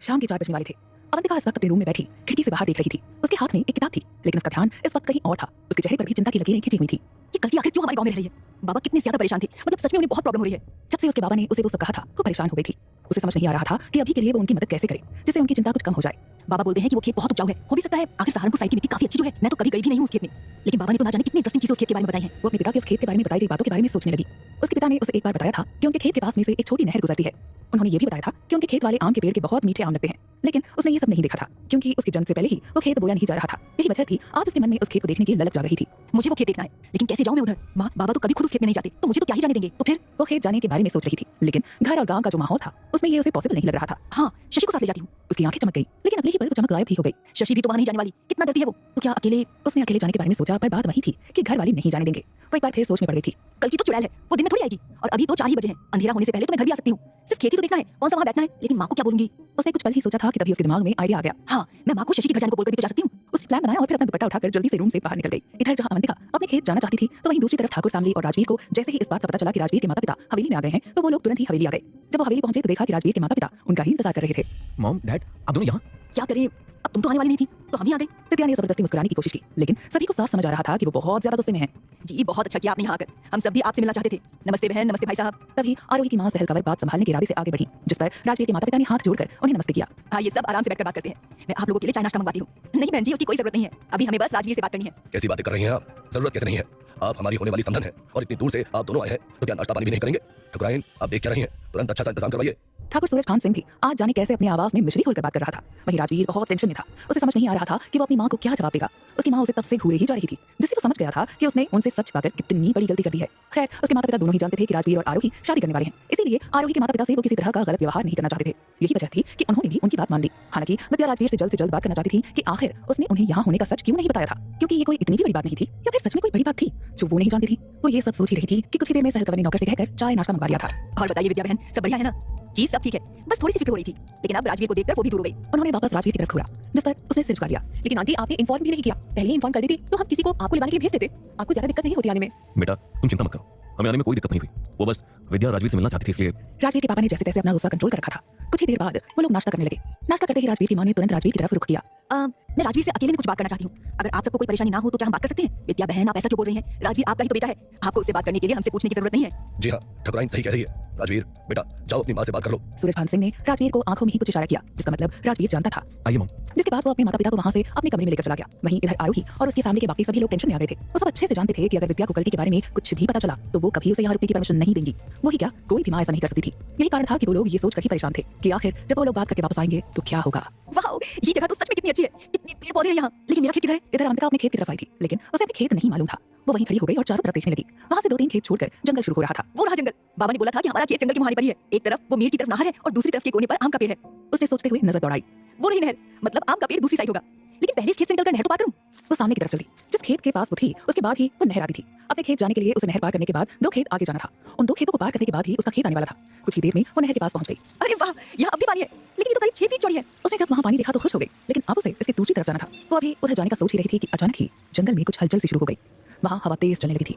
शाम के 4 बजने वाले थे। अवंतिका इस वक्त अपने रूम में बैठी खिड़की से बाहर देख रही थी। उसके हाथ में एक किताब थी, लेकिन उसका ध्यान इस वक्त कहीं और था। उसके चेहरे पर भी चिंता की लकीरें खिंची हुई थी। ये गलती आखिर क्यों हमारे गांव में रह रही है? बाबा कितने ज्यादा परेशान थे, मतलब सच में उन्हें बहुत प्रॉब्लम हो रही है। जब से उसके बाबा ने उसे वो सब कहा था, वो परेशान हो गई थी। उसे समझ नहीं आ रहा था कि अभी के लिए वो उनकी मदद कैसे करे, जिससे उनकी चिंता कुछ कम हो जाए। बाबा बोलते हैं कि वो खेत बहुत उपजाऊ है, हो भी सकता है आखिर सहारनपुर साइड की मिट्टी काफी अच्छी जो है। मैं तो कभी गई भी नहीं हूं उस खेत में, लेकिन बाबा ने तो ना जाने कितनी इंटरेस्टिंग चीजें उस खेत के बारे में बताई हैं। वो अपने पिता के उस खेत के बारे में बताई गई बातों के बारे में सोचने लगी। उसके पिता ने उसे एक बार बताया था कि उनके खेत के पास में से एक छोटी नहर गुजरती है। उन्होंने ये भी बताया था कि उनके खेत वाले आम के पेड़ के बहुत मीठे आम लगते हैं, लेकिन उसने ये सब नहीं देखा था क्योंकि उसके जन्म से पहले ही वो खेत बोया नहीं जा रहा था। यही वजह थी आज उसके मन में उस खेत को देखने की ललक जाग रही थी। मुझे वो खेत देखना है, लेकिन कैसे जाऊं मैं उधर? माँ बाबा तो कभी खुद उस खेत में नहीं जाते, तो मुझे तो क्या ही जाने देंगे। तो फिर वो खेत जाने के बारे में सोच रही थी, लेकिन घर और गांव का जो माहौल था उसमें ये उसे पॉसिबल नहीं लग रहा था। हाँ, शशि को साथ ले जाती हूँ। उसकी आंखें चमक गई, लेकिन अगले ही पल वो चमक गायब भी हो गई। शशि भी तो वहां नहीं जाने वाली, कितना डरती है वो। तो क्या अकेले? उसने अकेले जाने के बारे में सोचा, पर बात वही थी कि घर वाले नहीं जाने देंगे। वो एक बार फिर सोच में पड़ गई थी। कल की तो चुड़ैल है, वो दिन में थोड़ी आएगी, और अभी तो 4 ही बजे हैं। अंधेरा होने से पहले तो मैं घर भी आ सकती हूँ। सिर्फ खेती तो देखना है, कौन सा वहाँ बैठना है, लेकिन माँ को क्या बोलूंगी? उसने कुछ पल ही सोचा था कि तभी उसके दिमाग में आइडिया आ गया। हाँ, मैं माँ को शशि के घर जाने को बोलकर भी तो जा सकती हूँ। उसने प्लान बनाया और फिर अपना दुपट्टा उठाकर जल्दी से रूम से बाहर निकल गई। इधर जहाँ अवंतिका अपने खेत जाना चाहती थी, तो वहीं दूसरी तरफ ठाकुर फैमिली और राजवीर को जैसे ही इस बात का पता चला कि राजवीर के माता पिता हवेली में आ गए हैं, तो वो लोग तुरंत ही हवेली आ गए। जब वो हवेली पहुंचे तो देखा कि राजवीर के माता पिता उनका ही इंतजार कर रहे थे। मॉम, डैड, आप दोनों यहाँ? क्या करें, अब तुम तो आने वाली नहीं थी, तो हम ही आ गए। विद्या ने जबरदस्ती मुस्कुराने की कोशिश की, लेकिन सभी को साफ समझ आ रहा था कि वो बहुत ज्यादा गुस्से में है। जी बहुत अच्छा किया आपने यहाँ आकर, हम सब भी आपसे मिलना चाहते थे। नमस्ते बहन, नमस्ते भाई साहब। तभी आरोही की माँ सहल कंवर बात संभालने के इरादे से आगे बढ़ी, जिस पर राजवीर के माता पिता ने हाथ जोड़कर उन्हें नमस्ते किया। हाँ, ये सब आराम से बैठकर बात करते हैं। मैं आप लोगों के लिए चाय नाश्ता मंगवाती हूँ। नहीं बहन जी, उसकी कोई जरूरत नहीं है, अभी हमें बस राजवीर से बात करनी है। कैसी बातें कर रही हैं आप? जरूरत कैसे नहीं है? आप हमारी होने वाली समधन है और इतनी दूर से आप दोनों आए हैं, तो क्या नाश्ता पानी भी नहीं करेंगे? ठकुराइन, आप देख क्या रही हैं? तुरंत अच्छा सा इंतजाम करवाइए। ठाकुर सूरजभान सिंह भी आज जाने कैसे अपनी आवाज में मिश्री खोलकर बात कर रहा था। वहीं राजवीर बहुत टेंशन में था। उसे समझ नहीं आ रहा था कि वो अपनी माँ को क्या जवाब देगा। उसकी माँ उसे तब से घूरे ही जा रही थी, जिससे वो समझ गया था कि उसने उनसे सच पाकर कितनी बड़ी गलती कर दी है। खैर, उसके माता पिता दोनों ही जानते थे कि राजवीर और आरोही शादी करने वाले हैं, इसीलिए आरोही के माता पिता से वो किसी तरह का गलत व्यवहार नहीं करना चाहते थे। यही वजह थी कि उन्होंने भी उनकी बात मान ली। हालांकि विद्या राजवीर से जल्द बात करना चाहती थी कि आखिर उसने उन्हें यहाँ होने का सच क्यों नहीं बताया था, क्योंकि ये कोई इतनी भी बड़ी बात नहीं थी, या फिर सच में कोई बड़ी बात थी जो वो नहीं जानती थी। वो ये सब सोच ही रही थी कि कुछ ही देर में सहल कंवर ने नौकर से कहकर चाय नाश्ता मंगवा लिया था। और बताइए विद्या बहन, सब बढ़िया है ना? जी सब ठीक है, बस थोड़ी सी फिक्र हो रही थी, लेकिन अब राजवीर को देखकर वो भी दूर हो गई। उन्होंने वापस राजवीर की तरफ घूरा, जिस पर उसने सिर झुका लिया। लेकिन आंटी, आपने इन्फॉर्म भी नहीं किया, पहले ही इन्फॉर्म कर देती तो हम किसी को आपको लगाने के लिए भेज देते, आपको ज्यादा दिक्कत नहीं होती आने में। बेटा, तुम चिंता मत करो, हमें आने में कोई दिक्कत नहीं हुई। वो बस विद्या राजवीर से मिलना चाहती थी, इसलिए। राजवीर के पापा ने जैसे तैसे अपना गुस्सा कंट्रोल कर रखा था। कुछ ही देर बाद वो लोग नाश्ता करने लगे। नाश्ता करते ही राजवीर की मां ने तुरंत राजवीर की तरफ रुख किया। मैं राजवीर से अकेले में कुछ बात करना चाहती हूँ, अगर आप सबको कोई परेशानी ना हो तो क्या हम बात कर सकते हैं? विद्या बहन, आप ऐसा क्यों बोल रही हैं? राजवीर आपका ही तो बेटा है, आपको उससे बात करने के लिए हमसे पूछने की जरूरत नहीं है। जी हाँ, ठकुराइन सही कह रही है। राजवीर बेटा, जाओ अपनी माँ से बात कर लो। सूरजभान सिंह ने राजवीर को आंखों में ही कुछ इशारा किया, जिसका मतलब राजवीर जानता था। आइए मॉम। जिसके बाद वो अपने माता पिता को वहां से अपने कमरे में लेकर चला गया। वहीं इधर आरोही और उसकी फैमिली के बाकी सभी लोग टेंशन में आ गए थे। वो सब अच्छे से जानते थे कि अगर विद्या को गलती के बारे में कुछ भी पता चला तो वो कभी उसे यहाँ रुकने की परमिशन नहीं देंगी। वो ही क्या, कोई भी माँ ऐसा नहीं कर सकती थी। यही कारण था कि वो लोग ये सोचकर ही परेशान थे कि आखिर जब वो लोग बात करके वापस आएंगे तो क्या होगा। वाह, ये जगह तो सच में कितनी अच्छी है, इतने पेड़ पौधे हैं यहाँ, लेकिन मेरा खेत किधर है? इधर अवंतिका अपने खेत की तरफ आई थी, लेकिन उसे अपने खेत नहीं मालूम था। वो वहीं खड़ी हो गई और चारों तरफ देखने लगी। वहां से 2-3 खेत छोड़कर जंगल शुरू हो रहा था। वो रहा जंगल। बाबा ने बोला था कि हमारा खेत जंगल की मुहानी पर ही है। एक तरफ वो मीर की तरफ नहर है और दूसरी तरफ के कोने पर आम का पेड़ है। उसने सोचते हुए नजर दौड़ाई। वो रही नहर, मतलब आम का पेड़ दूसरी साइड होगा, लेकिन पहले इस खेत से निकलकर नहर तो पार करूं। वो सामने की तरफ चली, जिस खेत के पास वो थी उसके बाद ही वो नहर आती थी। अपने खेत जाने के लिए उसे नहर पार करने के बाद 2 खेत आगे जाना था। उन 2 खेतों को पार करने के बाद ही उसका खेत आने वाला था। कुछ ही देर में वो नहर के पास पहुंच गई। अरे वाह, यहाँ अब भी पानी है, लेकिन ये तो करीब 6 फीट चौड़ी है। उसने जब वहाँ पानी देखा तो खुश हो गई, लेकिन अब उसे इसके दूसरी तरफ जाना था। वो अभी उधर जाने का सोच ही रही थी कि अचानक ही जंगल में कुछ हलचल सी शुरू हो गई। वहाँ हवा तेज चलने लगी थी।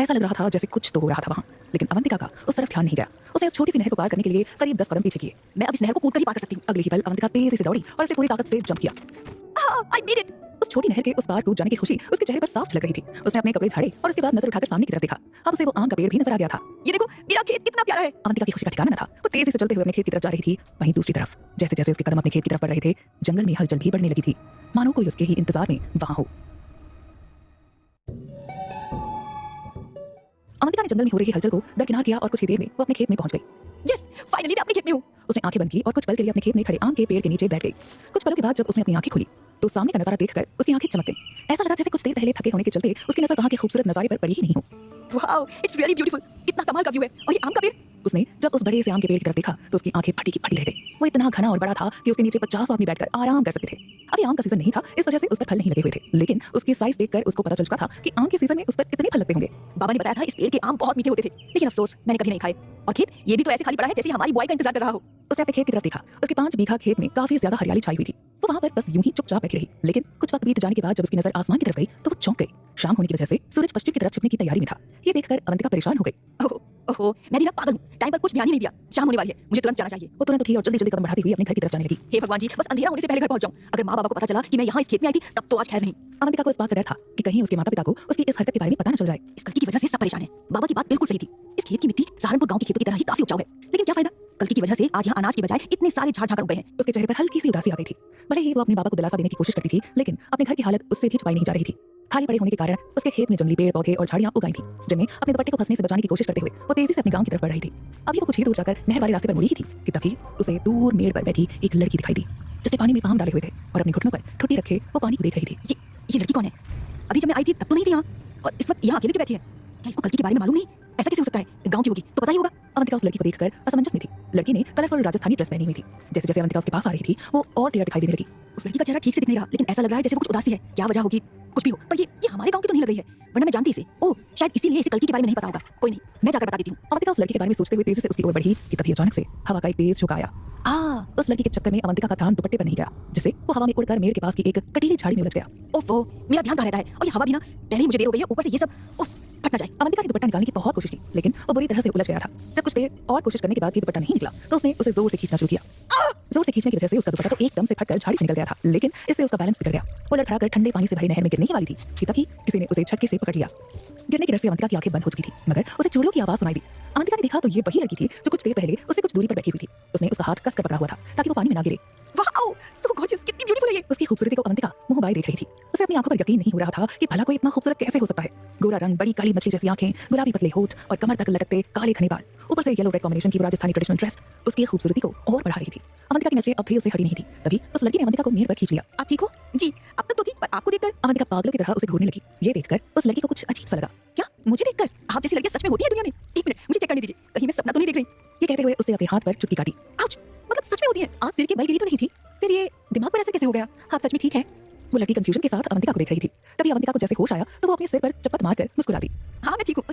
ऐसा लग रहा था जैसे कुछ तो हो रहा था वहाँ, लेकिन अवंतिका का उस तरफ ध्यान नहीं गया। उसने उस छोटी सी नहर को पार करने के लिए करीब 10 कदम पीछे किए। मैं अब इस नहर को कूदकर ही पार कर सकती हूँ। अगले ही पल अवंतिका तेजी से दौड़ी और उसने पूरी ताकत से जंप किया। I made it! उस छोटी नहर के उस पार कूद जाने की खुशी उसके चेहरे पर साफ झलक रही थी। उसने अपने कपड़े झाड़े और उसके बाद नजर उठाकर सामने की तरफ देखा। अब उसे वो आम का पेड़ भी नजर आ गया था। ये देखो, मेरा खेत कितना प्यारा है। अवंतिका की खुशी का ठिकाना न था। वो तेजी से चलते हुए अपने खेत की तरफ जा रही थी। वहीं दूसरी तरफ जैसे जैसे उसके कदम अपने खेत की तरफ बढ़ रहे थे, जंगल में हलचल भी बढ़ने लगी थी, मानो कोई उसके ही इंतजार में वहां हो। अवंतिका ने जंगल में हो रही हलचल को दरकिनार किया और कुछ ही देर में वो अपने खेत में पहुंच गई। यस, फाइनली मैं अपने खेत में हूँ। उसने आंखें बंद की और कुछ पल के लिए अपने खेत में खड़े आम के पेड़ के नीचे बैठ गई। कुछ पलों के बाद जब उसने अपनी आंखें खोली तो सामने का नजारा देखकर उसकी आंखें चमक गईं। ऐसा लगा जैसे कुछ देर पहले थके होने के चलते उसकी नजर वहां के खूबसूरत नजारे पर पड़ी ही नहीं हो। वाओ, इट्स रियली ब्यूटीफुल, कितना कमाल का व्यू है। और ये आम का पेड़। उसने जब उस बड़े से आम के पेड़ की तरफ देखा तो उसकी आंखें फटी की फटी रह गई। वो इतना घना और बड़ा था कि उसके नीचे 50 आदमी बैठकर आराम कर सकते थे। अभी आम का सीजन नहीं था, इस वजह से उस पर फल नहीं लगे हुए थे, लेकिन उसकी साइज देखकर उसको पता चल चुका था कि आम के सीजन में उस पर कितने फल लगते होंगे। बाबा ने बताया था इस पेड़ के आम बहुत मीठे होते थे, लेकिन अफसोस मैंने कभी नहीं खाए। और खेत ये भी तो ऐसे खाली पड़ा है जैसे हमारी बुआई का इंतजार कर रहा हो। उसने अपने खेत की तरफ देखा। उसके 5 बीघा खेत में काफी ज्यादा हरियाली छाई हुई थी। वो वहां पर बस यूं ही चुपचाप बैठी रही, लेकिन कुछ वक्त बीत जाने के बाद जब उसकी नजर आसमान की तरफ गई तो वो चौंक गई। शाम होने की वजह से सूरज पश्चिम की तरफ छिपने की तैयारी में था। ये देखकर अवंतिका परेशान हो गई। ओहो, मैं भी ना पागल हूँ, टाइम पर कुछ ध्यान ही नहीं दिया। शाम होने वाली है, मुझे तुरंत जाना चाहिए। वो तुरंत उठी और जल्दी-जल्दी कदम बढ़ाती हुई अपने घर की तरफ जाने लगी। हे भगवान जी, बस अंधेरा होने से पहले घर पहुंच जाऊं। अगर माँ-बाबा को पता चला कि मैं यहाँ इस खेत में आई थी, तब तो आज खैर नहीं। अवंतिका को इस बात का डर था कि कहीं उसके माता-पिता को उसकी इस हरकत के बारे में पता न चल जाए। इस कल्कि की वजह से सब परेशान है। बाबा की बात बिल्कुल सही थी। इस खेत की मिट्टी सहारनपुर गांव के खेतों की तरह ही काफी उपजाऊ है, लेकिन क्या फायदा? कल्कि की वजह से आज यहाँ अनाज के बजाय इतने सारे झाड़-झांकड़ उग गए हैं। उसके चेहरे पर हल्की सी उदासी आ गई थी। भले ही वो अपने बाबा को दिलासा देने की कोशिश करती थी, लेकिन अपने घर की हालत उससे भी छुपाई नहीं जा रही थी। खाली पड़े होने के कारण उसके खेत में जंगली पेड़ पौधे और झाड़ियां उगाई थी, जिनमें अपने दुपट्टे को फंसने से बचाने की कोशिश करते हुए वो तेजी से अपने गांव की तरफ बढ़ रही थी। अभी वो कुछ ही दूर जाकर नहर वाले रास्ते पर मुड़ी ही थी कि तभी उसे दूर मेड़ पर बैठी एक लड़की दिखाई दी, जिसने पानी में पाँव डाले हुए थे और अपने घुटनों पर ठुड्डी रखे वो पानी को देख रही थी। ये लड़की कौन है? अभी जब मैं आई थी तब तो नहीं थी यहाँ, और इस वक्त यहाँ अकेले क्यों बैठी है? क्या इसको कल्कि के बारे में मालूम नहीं? ऐसा कैसे हो सकता है? गांव की होगी तो पता ही होगा। अवंतिका उस लड़की को देखकर असमंजस में थी। लड़की ने कलरफुल राजस्थानी ड्रेस पहनी हुई थी। जैसे जैसे अवंतिका उसके पास आ रही थी, वो और क्लियर दिखाई देने लगी। उस लड़की का चेहरा ठीक से दिख नहीं रहा, लेकिन ऐसा लग रहा है जैसे वो कुछ उदासी है। क्या वजह होगी? कुछ भी हो, पर ये हमारे गांव की तो नहीं लग रही है, वरना मैं जानती इसे। ओह, शायद इसीलिए इसे कल्कि के बारे में नहीं पता होगा। कोई नहीं, मैं जाकर बता देती हूँ। अवंतिका उस लड़की के बारे में सोचते हुए तेजी से उसकी ओर बढ़ी कि तभी अचानक से हवा का एक तेज झोंका आया। उस लड़की के चक्कर में अवंतिका का ध्यान दुपट्टे पर नहीं गया, जिससे वो हवा में उड़कर मेड़ के पास की एक कटीली झाड़ी में उलझ गया। ओफो, मेरा ध्यान कहाँ रहता है? और ये हवा भी ना, पहले ही मुझे देर हो गई है, ऊपर से ये सब फट ना जाए। अवंतिका ने दुपट्टा निकालने की बहुत कोशिश की, लेकिन वो बुरी तरह से उलझ गया था। जब कुछ देर और कोशिश करने के बाद भी दुपट्टा नहीं निकला, तो उसने उसे जोर से खींचना शुरू किया। जोर से खींचने की वजह से उसका दुपट्टा तो एकदम से फटकर झाड़ी से निकल गया था, लेकिन इससे उसका बैलेंस बिगड़ गया। वो लड़खड़ाकर ठंडे पानी से भरी नहर में गिरने ही वाली थी कि तभी किसी ने उसे झटके से पकड़ लिया। गिरने की डर से अवंतिका की आंखें बंद हो चुकी थी, मगर उसे चूड़ियों की आवाज सुनाई दी। अवंतिका ने देखा तो ये वही लड़की थी जो कुछ देर पहले उससे कुछ दूरी पर बैठी हुई थी। उसने उसका हाथ कसकर पकड़ा हुआ था ताकि वो पानी में ना गिरे। वाओ, सो गॉर्जियस, कितनी ब्यूटीफुल है ये। उसकी खूबसूरती को अवंतिका मुंह बाए देख रही थी। उसे अपनी आंखों पर यकीन नहीं हो रहा था कि भला कोई इतना खूबसूरत कैसे हो सकता है। गोरा रंग, बड़ी काली मछली जैसी आंखें, गुलाबी पतले होंठ और कमर तक लटकते काले घने बाल, ऊपर से येलो रेड कॉम्बिनेशन की राजस्थानी ट्रेडिशनल ड्रेस उसकी खूबसूरती को और बढ़ा रही थी। अवंतिका की नजरें अब भी उससे हटी नहीं थी। तभी उस लड़की ने अवंतिका को मेड़ पर खींच लिया। आप ठीक हो? जी, अब तक तो थी, पर आपको देखकर अवंतिका पागलों की तरह उसे घूरने लगी। ये देखकर उस लड़की को कुछ अजीब सा लगा। क्या मुझे देखकर? आप जैसी लड़कियां सच में होती है दुनिया में? एक मिनट, मुझे चेक करने दीजिए, कहीं मैं सपना तो नहीं देख रही। ये कहते हुए उसने अपने हाथ पर चुटकी काटी। आउच, मतलब सच में होती है? आप सिर के बल गिरी तो नहीं थी, फिर ये दिमाग पर ऐसे कैसे हो गया? आप सच में ठीक है? वो लड़की कंफ्यूजन के साथ अवंतिका को देख रही थी। तभी अवंतिका को जैसे होश आया तो वो अपने सिर पर चपत मारकर मुस्कुरा दी। हाँ, मैं ठीक हूँ,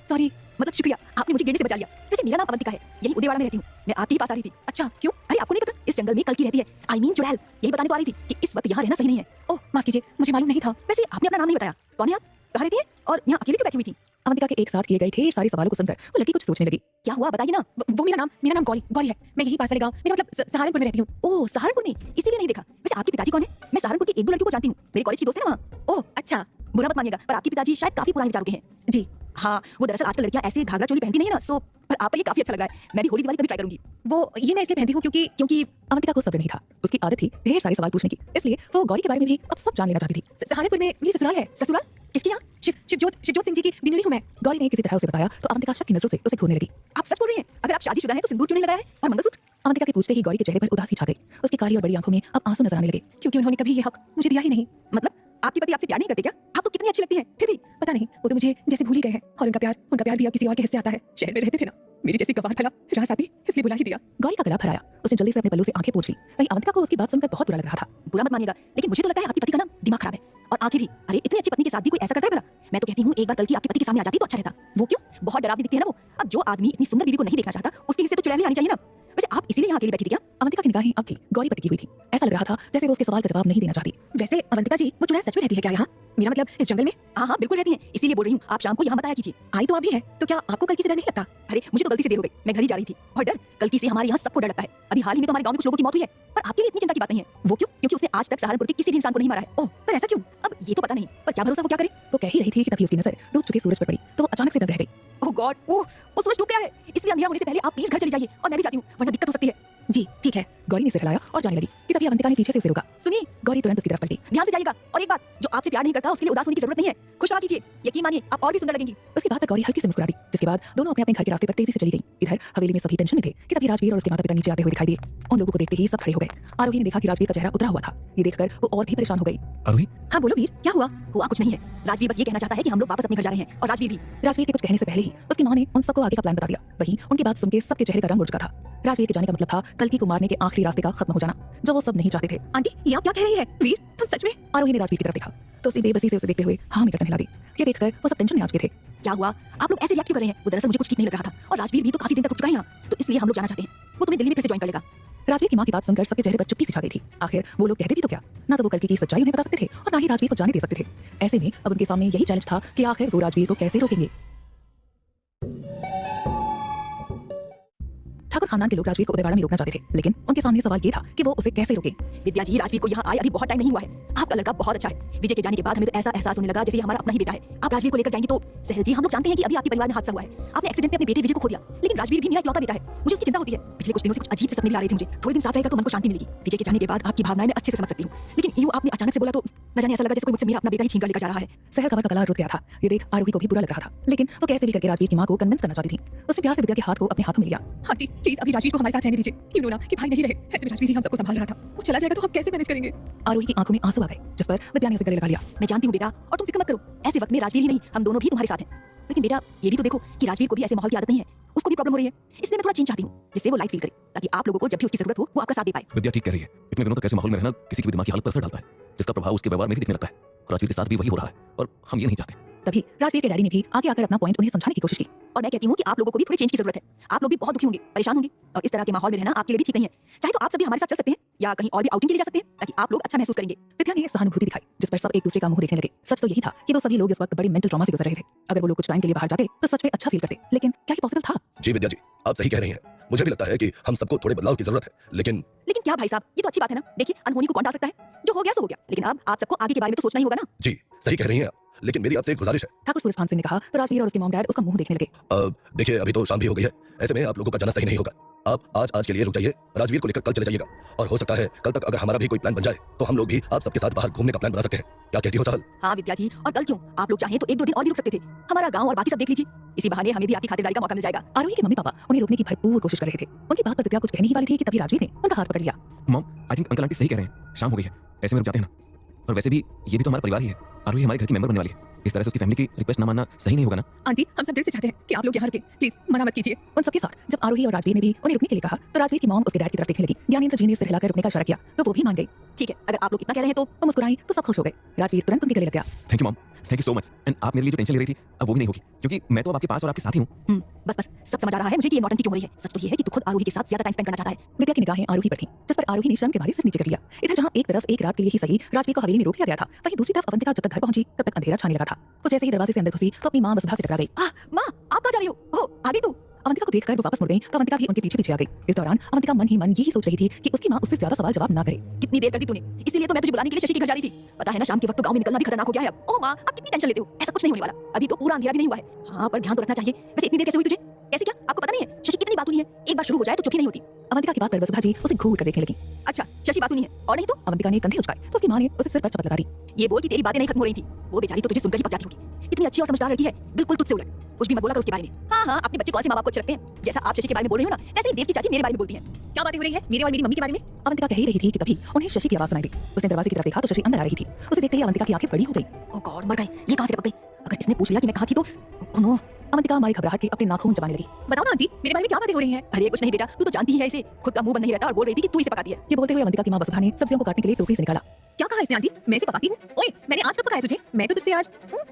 सॉरी, मतलब शुक्रिया, आपने मुझे गिरने से बचा लिया। वैसे मेरा नाम अवंतिका है, यही उदयवाड़ा में रहती हूँ। मैं आपके ही पास आ रही थी। अच्छा, क्यों? अरे आपको नहीं पता, इस जंगल में कल्कि रहती है, आई मीन चुड़ैल। यही बताने को आ रही थी कि इस वक्त यहाँ रहना सही नहीं है। ओह, माफ कीजिए, मुझे मालूम नहीं था। वैसे आपने अपना नाम नहीं बताया, कौन है आप? कहाँ रहती है और यहाँ अकेले क्यों बैठी हुई थी? अवंतिका के एक साथ किए गए ढेर सारे सवालों को सुनकर वो लड़की कुछ सोचने लगी। क्या हुआ, बताइए ना। वो मेरा नाम गौरी है। मैं यही पास वाले गांव, मेरा मतलब सहारनपुर में रहती हूँ। ओह, सहारनपुर में, इसीलिए नहीं देखा। वैसे आपके पिताजी कौन है? मैं सहारनपुर की एक दो लड़कियों को जानती हूँ, मेरे कॉलेज की दोस्त है ना वहाँ। ओह अच्छा, बुरा मत मानिएगा, पर आपके पिताजी शायद काफी पुराने विचारों के हैं। जी हाँ, वो दरअसल आजकल लड़कियां ऐसे घाघरा चोली पहनती नहीं है ना, सो पर आप पर ये काफी अच्छा लग रहा है। मैं भी होली दिवाली कभी ट्राई करूंगी। वो ये मैं इसलिए पहनती हूँ क्योंकि अवंतिका को सब्र नहीं था। उसकी आदत थी ढेर सारे सवाल पूछने की, इसलिए वो गौरी के बारे में भी अब सब जान लेना चाहती थी। सहारनपुर में मेरी ससुराल है। ससुराल? किसकी यहाँ? शिवजोत सिंह जी की बिनुनी हूँ मैं। गौरी ने किसी तरह उसे बताया तो अवंतिका शक की नजरों से उसे घूरने लगी। आप सच बोल रही हैं? अगर आप शादीशुदा हैं तो सिंदूर क्यों नहीं लगाया है और मंगलसूत्र? अवंतिका के पूछते ही गौरी के चेहरे पर उदासी छा गई। उसकी काली और बड़ी आंखों में अब आंसू नजर आने लगे, क्योंकि उन्होंने कभी ये हक मुझे दिया ही नहीं। मतलब आपके पति आपसे प्यार नहीं करते क्या? आपको कितनी अच्छी लगती है फिर भी? पता नहीं, वो तो मुझे जैसे भूल ही गए हैं, और उनका प्यार भी अब किसी और के हिस्से आता है। शहर में रहते थे ना, मेरी जैसी गवार फला रास आती, इसलिए बुला ही दिया। गौरी का गला भराया, उसने जल्दी से अपने पल्लू से आंखें पोंछ ली। वहीं अवंतिका को उसकी बात सुनकर बहुत बुरा लग रहा था। बुरा मत मानिएगा, लेकिन मुझे तो लगता है आपके पति का ना दिमाग खराब है और आंखें भी। अरे इतनी अच्छी पत्नी के साथ भी कोई ऐसा करता है भला? मैं तो कहती हूँ एक बार कल्कि आपके पति के सामने आ जाती तो अच्छा रहता। वो क्यों? बहुत डरावनी दिखती है ना वो। अब जो आदमी इतनी सुंदर बीवी को नहीं देखना चाहता, उसके हिस्से तो चुड़ैल आनी चाहिए ना। वैसे आप इसीलिए यहाँ अकेली बैठी थी क्या? अवंतिका की निगाहें अब भी गौरी पर टिकी हुई थी। ऐसा लग रहा था जैसे वो उसके सवाल का जवाब नहीं देना चाहती। वैसे अवंतिका जी, वो चुड़ैल सच में रहती है क्या यहाँ? मेरा मतलब इस जंगल में? हाँ, बिल्कुल रहती हैं, इसीलिए बोल रही हूँ आप शाम को यहाँ बताया कीजिए। आई तो आप भी है, तो क्या आपको कल्कि से डर नहीं लगता? अरे मुझे तो गलती से देर हो गई, मैं घर ही जा रही थी। और डर? कल्कि से हमारे यहाँ सबको डर लगता है। अभी हाल ही में तो हमारे गाँव में कुछ लोगों की मौत हुई है, पर आपके लिए इतनी चिंता की बात नहीं है। वो क्यों? क्योंकि उसने आज तक सहारनपुर के किसी भी इंसान को नहीं मारा है। ओह, पर ऐसा क्यों? अब ये तो पता नहीं, पर क्या भरोसा वो क्या करे। वो कह ही रही थी कि तभी उसकी नजर डूब चुके सूरज पर पड़ी तो वो अचानक से दंग रह गई। ओह गॉड, वो सूरज डूब गया है, इसलिए अंधेरा होने से पहले आप प्लीज घर चली जाइए, और मैं भी जाती हूँ, वरना दिक्कत हो सकती है। जी ठीक है। गौरी ने सिर हिलाया और जाने लगी कि तभी अवंतिका ने पीछे से उसे रोका। सुनिए, गौरी तुरंत उसकी तरफ पलटी। ध्यान से जाइएगा, और एक बात, जो आपसे प्यार नहीं करता उसके लिए उदास होने की जरूरत नहीं है। खुश रहा कीजिए, यकीन मानिए आप और भी सुंदर लगेंगी। उसकी बात पर गौरी हल्की से मुस्कुरा दी, जिसके बाद दोनों अपने अपने घर के रास्ते पर तेजी से चली गईं। इधर हवेली में सभी टेंशन में थे कि तभी राजवीर और उसके माता-पिता नीचे आते हुए दिखाई दिए। उन लोगों को देखते ही सब खड़े हो गए। आरोही ने देखा कि राजवीर का चेहरा उतरा हुआ था। ये देखकर वो और भी परेशान हो गई। आरोही? हाँ बोलो वीर, क्या हुआ? हुआ कुछ नहीं है, राजवीर बस ये कहना चाहता है कि हम लोग वापस अपने घर जा रहे हैं, और राजवीर भी। राजवीर के कुछ कहने से पहले ही उसकी मां ने उन सबको आगे का प्लान बता दिया। वहीं उनकी बात सुनकर सबके चेहरे का रंग उड़ चुका था। राजवीर के जाने का मतलब था कल्कि को मारने के आखिरी रास्ते का खत्म हो जाना, जो वो सब नहीं चाहते थे। आंटी, ये आप क्या कह रही है? वीर, तुम सच में? आरोही ने राजवीर की तरफ देखा तो उसे बेबसी से उसे देखते हुए हाँ में गर्दन हिला दी। ये देखकर वो सब टेंशन में आ चुके थे। क्या हुआ? आप लोग ऐसे रिएक्ट क्यों कर रहे हैं? वो दरअसल मुझे कुछ ठीक नहीं लग रहा था, और राजवीर भी तो काफी दिन तक रुक चुका है यहाँ, तो इसलिए हम लोग जाना चाहते हैं। वो तुम्हें दिल्ली में फिर से ज्वाइन कर लेगा। राजवीर की मां की बात सुनकर सबके चेहरे पर चुप्पी सी छा गई थी। आखिर वो लोग कहते भी तो क्या, ना तो वो कल्कि की सच्चाई उन्हें बता सकते थे और ना ही राजवीर को जाने दे सकते थे। ऐसे में अब उनके सामने यही चैलेंज था कि आखिर वो राजवीर को कैसे रोकेंगे। ठाकुर खानदान के लोग राजवीर को उदयवाड़ा में रोकना चाहते थे, लेकिन उनके सामने सवाल ये था कि वो उसे कैसे रोके। विद्या जी, राजवीर को यहाँ आए अभी बहुत टाइम नहीं हुआ है। आपका लड़का बहुत अच्छा है। विजय के जाने के बाद हमें तो ऐसा एहसास होने लगा जैसे हमारा अपना ही बेटा है। आप राजवीर को लेकर जाएंगे तो सहल जी, हम लोग जानते हैं कि अभी आपके परिवार में हादसा हुआ है। आपने एक्सीडेंट में अपने बेटे विजय को खो दिया, लेकिन राजवीर भी मेरा इकलौता बेटा है। मुझे उसकी चिंता होती है। पिछले कुछ दिनों से कुछ अजीब से सपने भी आ रहे थे मुझे। थोड़े दिन साथ रहेगा तो मन को शांति मिलेगी। विजय के जाने के बाद आपकी भावनाएं मैं अच्छे से समझ सकती हूँ, लेकिन यूँ आपने अचानक से बोला तो न जाने ऐसा लगा जैसे कोई मुझसे मेरा अपना बेटा ही छीन कर लेकर जा रहा है। सहल का गला रुक गया था। ये देख आरोही को भी बुरा लग रहा था, लेकिन वो कैसे भी करके राजवीर की मां को कन्विंस करना चाहती थी। उसने प्यार से विद्या के हाथ को अपने हाथों में लिया। हाँ जी, प्लीज अभी राजवीर को हमारे साथ रहने दीजिए। क्यों ना कि भाई नहीं रहे, ऐसे में राजवीर ही हम सबको संभाल रहा था। वो चला जाएगा तो हम कैसे मैनेज करेंगे। आरोही की आंखों में आंसू आ गए, जिस पर विद्या ने उसे गले लगा लिया। मैं जानती हूँ बेटा, और तुम फिक्र मत करो। ऐसे वक्त में राजवीर ही नहीं, हम दोनों भी तुम्हारे साथ हैं। लेकिन बेटा ये भी तो देखो कि राजवीर को भी ऐसे माहौल की आदत नहीं है, उसको भी प्रॉब्लम हो रही है। इसलिए मैं थोड़ा चेंज चाहती हूँ, जिससे वो लाइट फील करे, ताकि आप लोगों को जब भी उसकी जरूरत हो वो आपका साथ दे पाए। विद्या ठीक कह रही है। इतने दिनों तक ऐसे माहौल में रहना किसी की भी दिमागी हालत पर असर डालता है, जिसका प्रभाव उसके व्यवहार में भी दिखने लगता है। और राजवीर के साथ भी वही हो रहा है, और हम ये नहीं चाहते। तभी राजवीर के डैडी ने भी आगे आकर अपना पॉइंट उन्हें समझाने की कोशिश की। और मैं कहती हूँ कि आप लोगों को भी थोड़ी चेंज की जरूरत है। आप लोग भी बहुत दुखी होंगे, परेशान होंगे, और इस तरह के माहौल में रहना आपके लिए भी ठीक नहीं है। चाहे तो आप सभी हमारे साथ चल सकते हैं या कहीं और भी आउटिंग के लिए जा सकते हैं, ताकि आप लोग अच्छा महसूस करेंगे। विद्या ने सहानुभूति दिखाई, जिस पर सब एक दूसरे का मुंह देखने लगे। सच तो यही था कि वो सभी लोग इस वक्त बड़ी मेंटल ट्रॉमा से गुजर रहे थे। अगर वो लोग कुछ टाइम के लिए बाहर जाते तो सच में अच्छा फील करते, लेकिन क्या ये पॉसिबल था? जी विद्या जी, आप सही कह रही हैं। मुझे भी लगता है कि हम सबको थोड़े बदलाव की जरूरत है, लेकिन क्या भाई साहब, ये तो अच्छी बात है ना। देखिए, अनहोनी को कौन टाल सकता है? जो हो गया सो हो गया, लेकिन अब आप सबको आगे के बारे में तो सोचना ही होगा ना। जी सही कह रही हैं आप, लेकिन मेरी आपसे एक गुजारिश है। ठाकुर सूरजभान सिंह ने कहा तो राजवीर और उसके मॉम डैड उसका मुंह देखने लगे। देखिए अभी तो शाम भी हो गई है, ऐसे में आप लोगों का जाना सही नहीं होगा। आप आज के लिए रुक जाइए, राजवीर को लेकर कल चले जाइएगा, और हो सकता है कल तक अगर हमारा भी कोई प्लान बन जाए तो हम लोग भी आप सबके साथ बाहर घूमने का प्लान बना सकते हैं। क्या कहती हो सहल? हाँ विद्या जी, और कल क्यों, आप लोग चाहें तो एक दो दिन और भी रुक सकते थे। हमारा गाँव और बाकी सब देख लीजिए। इसी बहाने हमें भी आपकी खातिरदारी का मौका मिल जाएगा। आरोही के मम्मी पापा उन्हें रोकने की भरपूर कोशिश कर रहे थे। उनकी बात पर विद्या कुछ कहने ही वाली थी कि तभी राजवीर ने उनका हाथ पकड़ लिया। Mom, I think uncle aunty सही कह रहे हैं। शाम हो गई है, ऐसे में रुक जाते हैं ना। और वैसे भी ये भी तो हमारा परिवार ही है। आरोही हमारे घर की मेंबर बनने वाली है, इस तरह से उसकी फैमिली की रिक्वेस्ट ना मानना सही नहीं होगा ना। आंटी, हम सब दिल से चाहते हैं कि आप लोग यहाँ रुके, प्लीज मना मत कीजिए। उन सबके साथ जब आरोही और राजवीर ने भी उन्हें रुकने के लिए कहा तो राजवीर की मॉम उसके डैड की तरफ देखने लगी। ज्ञानेंद्र जी ने सिर हिलाकर रुकने का इशारा किया तो वो भी मान गई। ठीक है, अगर आप लोग इतना कह रहे हैं तो वो मुस्कुराई तो सब खुश हो गए। राजवीर तुरंत उनके गले लग गया। Thank you mom, thank you so much. And आप मेरे लिए जो टेंशन ले रही थी अब वो भी नहीं होगी, क्योंकि मैं तो अब आपके पास और आपके साथ ही हूँ। बस सब समझ आ रहा है मुझे कि ये नौटंकी क्यों हो रही है। सच तो ये है कि तू खुद आरोही के साथ ज्यादा टाइम स्पेंड करना चाहता है। विद्या की निगाहें आरोही पर थीं, जिस पर आरोही ने शर्म के मारे सिर नीचे कर लिया। इधर जहाँ एक तरफ एक रात के लिए ही सही राजवीर को हवेली में रोक दिया गया था, वहीं दूसरी तरफ अवंतिका जब तक घर पहुंची तब तक अंधेरा छाने लगा था। वो जैसे ही दरवाजे से अंदर घुसी तो अपनी मां वसुधा से टकरा गई। माँ, आप कहाँ जा रही हो? ओह आदि तू। अवंतिका को देखकर वो वापस मुड़ गई तो अवंतिका भी उनके पीछे पीछे आ गई। इस दौरान अवंतिका मन ही मन यही सोच रही थी कि उसकी मां उससे ज्यादा सवाल जवाब ना करे। कितनी देर कर दी तूने, इसीलिए तो मैं तुझे बुलाने के लिए शशि के घर जा रही थी। पता है ना, शाम के वक्त तो गांव में निकलना भी खतरनाक हो गया है अब। ओह माँ, आप कितनी टेंशन लेते हो, ऐसा कुछ नहीं होने वाला। अभी तो पूरा अंधेरा भी नहीं हुआ है। हाँ, पर ध्यान तो रखना चाहिए। वैसे इतनी देर कैसे हुई तुझे? कैसे क्या आपको पता नहीं है? शशि कितनी बातूनी है, एक बार शुरू हो जाए तो चुप ही नहीं होती। अवंतिका की बात पर वसुधा जी उसे घूर कर देखने लगी। अच्छा, शशि बातूनी है और नहीं तो? अवंतिका ने कंधे उचकाए तो उसकी मां ने उसे सिर पर चपत लगा दी। ये बोल कि तेरी बातें नहीं खत्म हो रही थी। वो बेचारी तो तुझे सुनकर ही पक जाती होगी। इतनी अच्छी और समझदार लड़की है, बिल्कुल तुझसे उलट। कुछ भी मत बोला कर उसके बारे में। हाँ, अपने बच्चे कौन से माँ बाप को अच्छे लगते हैं। जैसा आप शशि के बारे में बोल रही हो ना, ऐसे ही देव की चाची मेरे बारे में बोलती है। क्या बातें हो रही है मेरे और मेरी मम्मी के बारे में? अवंतिका कह ही रही थी कि तभी उन्हें शशि की आवाज सुनाई दी। उसने दरवाजे की तरफ देखा तो शशि अंदर आ रही थी। उसे देखते ही अवंतिका की आंखें बड़ी हो गई। ओह गॉड, मर गई, ये कहां से टपक गई? अगर इसने पूछ लिया कि मैं कहां थी तो ओह नो। अवंतिका हमारी घबराहट के अपने नाखून चबाने लगी। बताओ ना आंटी, मेरे बारे में क्या बातें हो रही हैं? अरे कुछ नहीं बेटा, तू तो जानती ही है इसे, खुद का मुंह बंद नहीं रहता और बोल रही थी कि तू इसे पकाती है। ये बोलते हुए अवंतिका की मां वसुधा ने सब्जियों को काटने के लिए टोकरी से निकाला। क्या कहा इसने आंटी? मैं इसे पकाती हूँ? ओए, मैंने आज कब पकाया तुझे? मैं तो तुझसे आज।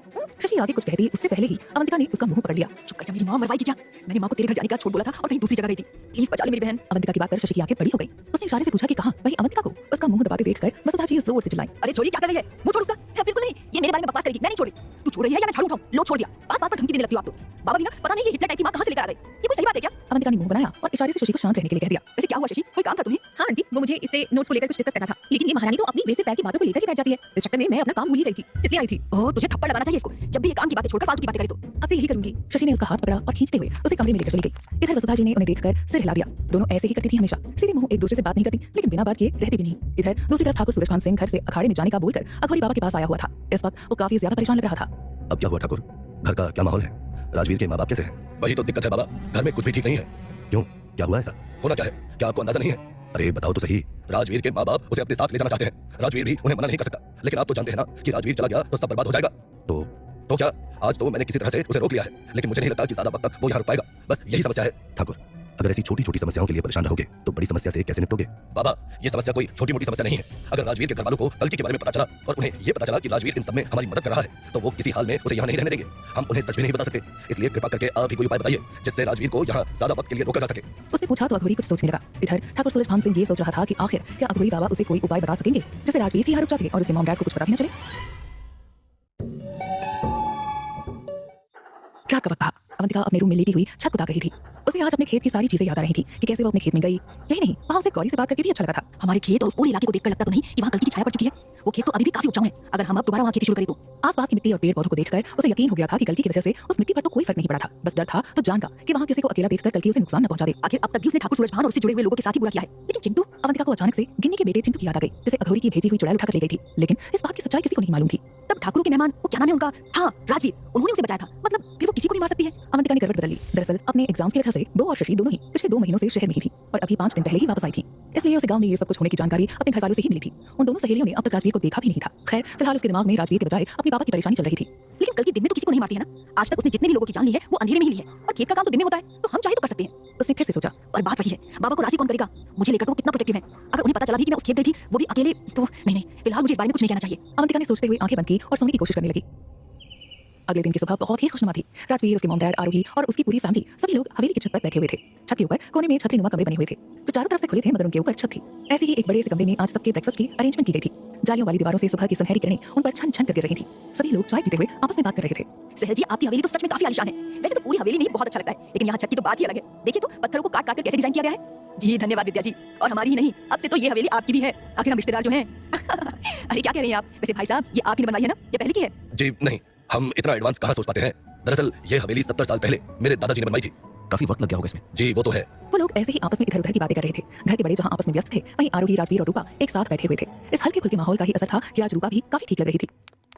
शशि आगे कुछ कहती उससे पहले ही अवंतिका ने उसका मुंह पकड़ लिया। चुप कर जा, मेरी मां मरवाएगी क्या? मैंने मां को तेरे घर जाने का छोड़ बोला था और कहीं दूसरी जगह गई थी। प्लीज बचा ले मेरी बहन। अवंतिका की बात पर शशि की आंखें बड़ी हो गई। उसने इशारे से पूछा कि कहां। वहीं अवंतिका को उसका मुंह दबाते देखकर वसुधा जी जोर से चिल्लाई। अरे छोड़ी, क्या कर रही है? मुंह छोड़ उसका। बिल्कुल नहीं, ये मेरे बारे में बकवास करेगी, मैं नहीं छोड़ी। तू छोड़ रही है या मैं झाड़ू उठाऊं? लो छोड़ दिया। बात बात पर धमकी देने लगती हो आप तो। बाबा भी ना, पता नहीं ये हिटलर टाइप की मां कहां से लेकर आ गई। ये कोई सही बात है क्या? अवंतिका ने मुंह बनाया और इशारे से शशि को शांत रहने के लिए कह दिया। वैसे क्या हुआ शशि, कोई काम था तुम्हें? हाँ आंटी, वो मुझे इससे नोट्स को लेकर कुछ डिस्कस करना था, लेकिन ये महारानी तो अपनी बेसिक पैर की बातों को लेकर ही बैठ जाती है। इस चक्कर में मैं अपना काम भूल ही गई थी, इसलिए आई थी। ओह, तुझे थप्पड़ लगाना चाहिए इसको, जब भी ये काम की बातें छोड़कर फालतू की बातें करे तो। अब से यही करूंगी। शशि ने उसका हाथ पकड़ा और खींचते हुए उसे कमरे में लेकर चली गई। इधर वसुधा जी ने उन्हें देखकर सिर हिला दिया। दोनों ऐसे ही करती थी हमेशा, सीधे मुंह एक दूसरे से बात नहीं करती, लेकिन बिना बात किए रहती भी नहीं। इधर दूसरी तरफ ठाकुर सूरजभान सिंह घर से अखाड़े में जाने का बोलकर अघोरी बाबा के पास आया हुआ था। इस वक्त वो काफी ज्यादा परेशान लग रहा था। अब क्या हुआ ठाकुर, घर का क्या माहौल है? राजवीर के माँ बाप कैसे हैं? वही तो दिक्कत है बाबा, घर में कुछ भी ठीक नहीं है। क्यों, क्या हुआ ऐसा? होना क्या है, क्या आपको अंदाजा नहीं है? अरे बताओ तो सही। राजवीर के माँ बाप उसे अपने साथ ले जाना चाहते हैं। राजवीर भी उन्हें मना नहीं कर सकता, लेकिन आप तो जानते हैं ना कि राजवीर चला गया तो सब बर्बाद हो जाएगा। तो क्या, आज तो मैंने किसी तरह से उसे रोक लिया है, लेकिन मुझे नहीं लगता कि ज्यादा वक्त तक वो यहाँ रुक पाएगा। बस यही समस्या है। ठाकुर, अगर ऐसी छोटी छोटी समस्याओं के लिए परेशान रहोगे तो बड़ी समस्या से कैसे निपटोगे? बाबा, ये समस्या कोई छोटी मोटी समस्या नहीं है। अगर राजवीर के घर वालों को गलती के बारे में पता चला और उन्हें ये पता चला कि राजवीर इन सब में हमारी मदद कर रहा है, तो वो किसी हाल में उसे यहाँ नहीं रहने देंगे। हम उन्हें सच भी नहीं बता सकते, इसलिए कृपा करके आप भी कोई उपाय बताइए जिससे राजवीर को यहाँ ज्यादा वक्त के लिए रोका जा सके। उसने पूछा तो अघोरी कुछ सोचने लगा। इधर ठाकुर सूरजभान सिंह ये सोच रहा था कि आखिर क्या अघोरी बाबा उसे कोई उपाय बता सकेंगे जिससे राजवीर यहाँ रुक जाते और उसके मॉम डैड को कुछ पता भी न चले। रात का वक्त था। अवंतिका अपने रूम में लेटी हुई छत को ताक रही थी। उसे आज अपने खेत की सारी चीजें याद आ रही थी कि कैसे वो अपने खेत में गई। यही नहीं, वहाँ उसे गौरी से बात करके भी अच्छा लगा था। हमारे खेत और उस पूरे इलाके को देखकर लगता तो नहीं कि वहाँ कल्कि की छाया पड़ चुकी है। वो खेत तो अभी भी काफी उपजाऊ है। अगर हम अब दोबारा वहाँ खेती शुरू करें तो आसपास की मिट्टी और पेड़ पौधों को देखकर उसे यकीन हो गया था कि कल्कि की वजह से उस मिट्टी पर तो कोई फर्क नहीं पड़ा था। बस डर था तो जान का कि वहाँ किसी को अकेला देखकर कल्कि उसे नुकसान न पहुंचा दे। आखिर अब तक भी उसने ठाकुर सूरजभान और उससे जुड़े हुए लोगों के साथ ही बुरा किया है। लेकिन चिंटू, अवंतिका को अचानक से गिन्नी के बेटे चिंटू की याद आ गई, जिसे अघोरी की भेजी हुई चुड़ैल उठाकर ले गई थी। लेकिन इस बात की सच्चाई किसी को नहीं मालूम थी। तब ठाकुरों के मेहमान, वो क्या नाम है उनका, हाँ राजवीर, उन्होंने उसे बचाया था। मतलब फिर वो किसी को भी मार सकती है। अवंतिका ने करवट बदल ली। दरअसल अपने एग्जाम्स की वजह से वो और शशि दोनों ही पिछले 2 महीनों से शहर में ही थी और अभी 5 दिन पहले ही वापस आई थी। इसलिए उसे गांव में ये सब कुछ होने की जानकारी अपने घर वालों से ही मिली थी। उन दोनों सहेलियों ने अब तक राजवीर को देखा भी नहीं था। खैर, फिलहाल उसके दिमाग में राजवीर के बजाय अपने पापा की परेशानी चल रही थी। लेकिन कल के दिन में तो किसी को नहीं मारती है ना। आज तक उसने जितने भी लोगों की जान ली है वो अंधेरे में ही ली है, और खेत का काम तो दिन में होता है, तो हम चाहे तो कर सकते हैं। उसने फिर से सोचा, और बात वही है, बाबा को राजी कौन करेगा। मुझे लेकर तो वो कितना प्रोटेक्टिव है। अगर उन्हें पता चला भी कि मैं उस खेत गई थी, वो भी अकेले, तो नहीं, फिलहाल मुझे इस बारे में कुछ नहीं कहना चाहिए। अवंतिका ने सोचते हुए आंखें बंद की और सोने की कोशिश करने लगी। अगले दिन की सुबह बहुत ही खुशनुमा थी। राजवीर, उसके मॉम डैड, आरोही और उसकी पूरी फैमिली, सभी लोग हवेली की छत पर बैठे हुए थे। छत के ऊपर कोने में छतरीनुमा कमरे बने हुए थे जो चारों तरफ से खुले थे, मगर उनके ऊपर छत थी। ऐसे ही एक बड़े से कमरे में आज सबके ब्रेकफास्ट की अरेंजमेंट की गई थी। जालियों वाली दीवारों से सुबह की सुनहरी किरणें उन पर छन छन कर गिर रही थी। सभी लोग चाय पीते हुए आपस में बात कर रहे थे। सहल जी, आपकी हवेली तो सच में काफी आलीशान है। वैसे तो पूरी हवेली में ही बहुत अच्छा लगता है, लेकिन यहाँ छत की तो बात ही अलग है। देखिए तो पत्थरों को काट काट कर कैसे डिजाइन किया गया है। जी धन्यवाद विद्या जी। और हमारी ही नहीं, अब से तो ये हवेली आपकी भी है। आखिर हम रिश्तेदार जो हैं। अरे क्या कह रही हैं आप। वैसे भाई साहब, ये आप ही ने बनवाई है ना, ये पहले की है? जी नहीं, हम इतना एडवांस कहाँ सोच पाते हैं। दरअसल ये हवेली 70 साल पहले मेरे दादाजी ने बनवाई थी। काफी वक्त लग गया होगा इसमें। जी वो तो है। वो लोग ऐसे ही आपस में इधर उधर की बातें कर रहे थे। घर के बड़े जहाँ आपस में व्यस्त थे, वहीं आरोही, राजवीर और रूपा एक साथ बैठे हुए थे। इस हल्के फुल्के माहौल का ही असर था कि आज रूपा भी काफी ठीक लग रही थी।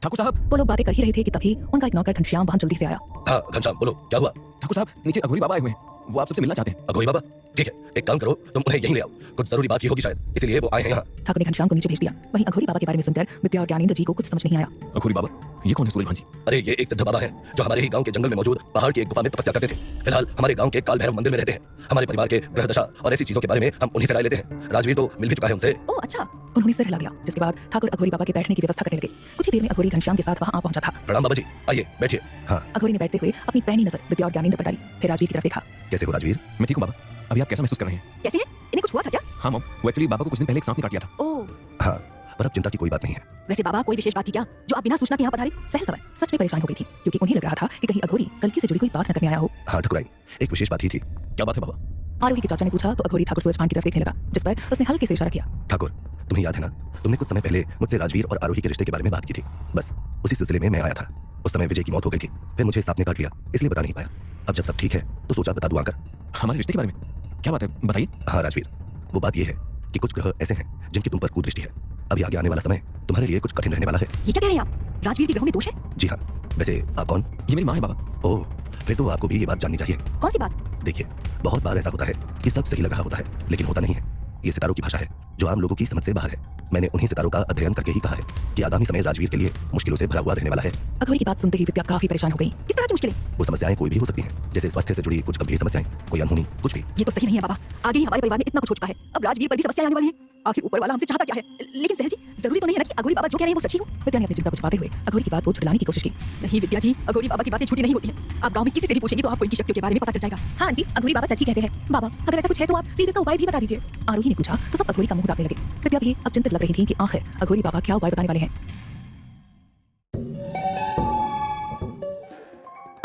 ठाकुर साहब, वो लोग बातें कर ही रहे थे कि तभी उनका एक नौकर घनश्याम वहां जल्दी से आया। हाँ घनश्याम, बोलो क्या हुआ। ठाकुर साहब, नीचे अघोरी बाबा आए हुए हैं, वो आप सबसे मिलना चाहते हैं। अघोरी बाबा, ठीक है, एक काम करो, तुम उन्हें यहीं ले आओ। कुछ जरूरी बात ही होगी शायद, इसीलिए वो आए हैं यहाँ। ठाकुर ने घनश्याम को नीचे भेज दिया। वहीं अघोरी बाबा के बारे में सुनकर विद्या और ज्ञानेंद्र जी को कुछ समझ नहीं आया। अघोरी बाबा, ये कौन है सूरजभान जी? अरे ये एक सिद्ध बाबा है जो हमारे ही गांव के जंगल में मौजूद पहाड़ की एक गुफा में तपस्या करते थे। फिलहाल हमारे गांव के काल भैरव मंदिर में रहते हैं। हमारे परिवार के ग्रह दशा और ऐसी चीजों के बारे में हम उन्हीं से राय लेते हैं। राजवीर तो मिल भी चुका है उनसे। ओह अच्छा। उन्होंने सिर हिला दिया, जिसके बाद ठाकुर अघोरी बाबा के बैठने की व्यवस्था करने लगे। कुछ ही देर में अघोरी घनश्याम के साथ वहां आ पहुंचा था। प्रणाम बाबा जी, आइए बैठिए। हाँ, अघोरी ने बैठते हुए अपनी पैनी नजर विद्या और ज्ञानेंद्र पर डाली, फिर राजवीर की तरफ देखा। कैसे हो राजवीर? मैं ठीक हूँ बाबा। अभी आप कैसा महसूस कर रहे हैं? कैसे है? इन्हें कुछ हुआ था क्या? हाँ मॉम, वो एक्चुअली बाबा को कुछ दिन पहले एक सांप ने काट लिया था। ओह, हाँ, पर अब चिंता की कोई बात नहीं है। वैसे बाबा कोई विशेष बात थी क्या जो आप बिना सूचना के यहाँ पधारे? सहल कंवर सच में परेशान हो गई थी, क्योंकि उन्हें लग रहा था कि कहीं अघोरी कल्कि से जुड़ी कोई बात न करने आया हो। हाँ ठकुराई, एक विशेष बात ही थी। क्या बात है बाबा? आरोही के चाचा ने पूछा तो अघोरी ठाकुर सूरजभान की तरफ देखने लगा, जिस पर उसने हल्के से इशारा किया। ठाकुर, तुम्हें याद है ना, तुमने कुछ समय पहले मुझसे राजवीर और आरोही के रिश्ते के बारे में बात की थी। बस उसी सिलसिले में मैं आया था। उस समय विजय की मौत हो गई थी, फिर मुझे सांप ने काट लिया, इसलिए बता नहीं पाया। अब जब सब ठीक है तो सोचा बता दूं आकर। हमारे रिश्ते के बारे में क्या बात है, बताइए। हाँ राजवीर, वो बात ये है कि कुछ ग्रह ऐसे हैं जिनकी तुम पर कुदृष्टि है। अभी आगे आने वाला समय तुम्हारे लिए कुछ कठिन रहने वाला है। ये क्या कह रहे हैं आप? राजवीर के ग्रहों में दोष है? जी हाँ। वैसे आप कौन? ये मेरी माँ है बाबा। ओह, फिर तो आपको भी ये बात जाननी चाहिए। कौन सी बात? देखिए, बहुत बार ऐसा होता है कि सब सही लग रहा होता है लेकिन होता नहीं है। ये सितारों की भाषा है जो आम लोगों की समझ से बाहर है। मैंने उन्हीं सितारों का अध्ययन करके ही कहा है कि आगामी समय राजवीर के लिए मुश्किलों से भरा हुआ रहने वाला है। अघोरी की बात सुनते ही विद्या काफी परेशान हो गई। किस तरह की मुश्किलें? वो समस्याएं कोई भी हो सकती हैं, जैसे स्वास्थ्य से जुड़ी कुछ गंभीर समस्याएं, कोई अनहोनी, कुछ भी। ये तो सही नहीं है बाबा। आगे ही हमारे परिवार में इतना कुछ हो चुका है, अब राजवीर पर भी समस्याएं आने वाली हैं। आखिर ऊपर वाला हमसे चाहता क्या है? लेकिन सहल जी, जरूरी तो नहीं है ना कि अघोरी बाबा जो कह रहे हैं वो सच ही हो। विद्या ने अपनी चिंता छिपाते हुए अघोरी की बात को छुड़ाने की कोशिश की। नहीं विद्या जी, अघोरी बाबा की बातें झूठी नहीं होती हैं। आप गांव में किसी से भी पूछेंगे तो आपको इनकी शक्तियों के बारे में पता चल जाएगा। हाँ जी, अघोरी बाबा सच ही कहते हैं। बाबा, अगर ऐसा कुछ है तो आप प्लीज इसका उपाय भी बता दीजिए। आरोही ने पूछा तो सब अघोरी का मुंह ताकने लगे। विद्या भी अब चिंतित लग रही थी कि आखिर अघोरी बाबा क्या उपाय बताने वाले हैं।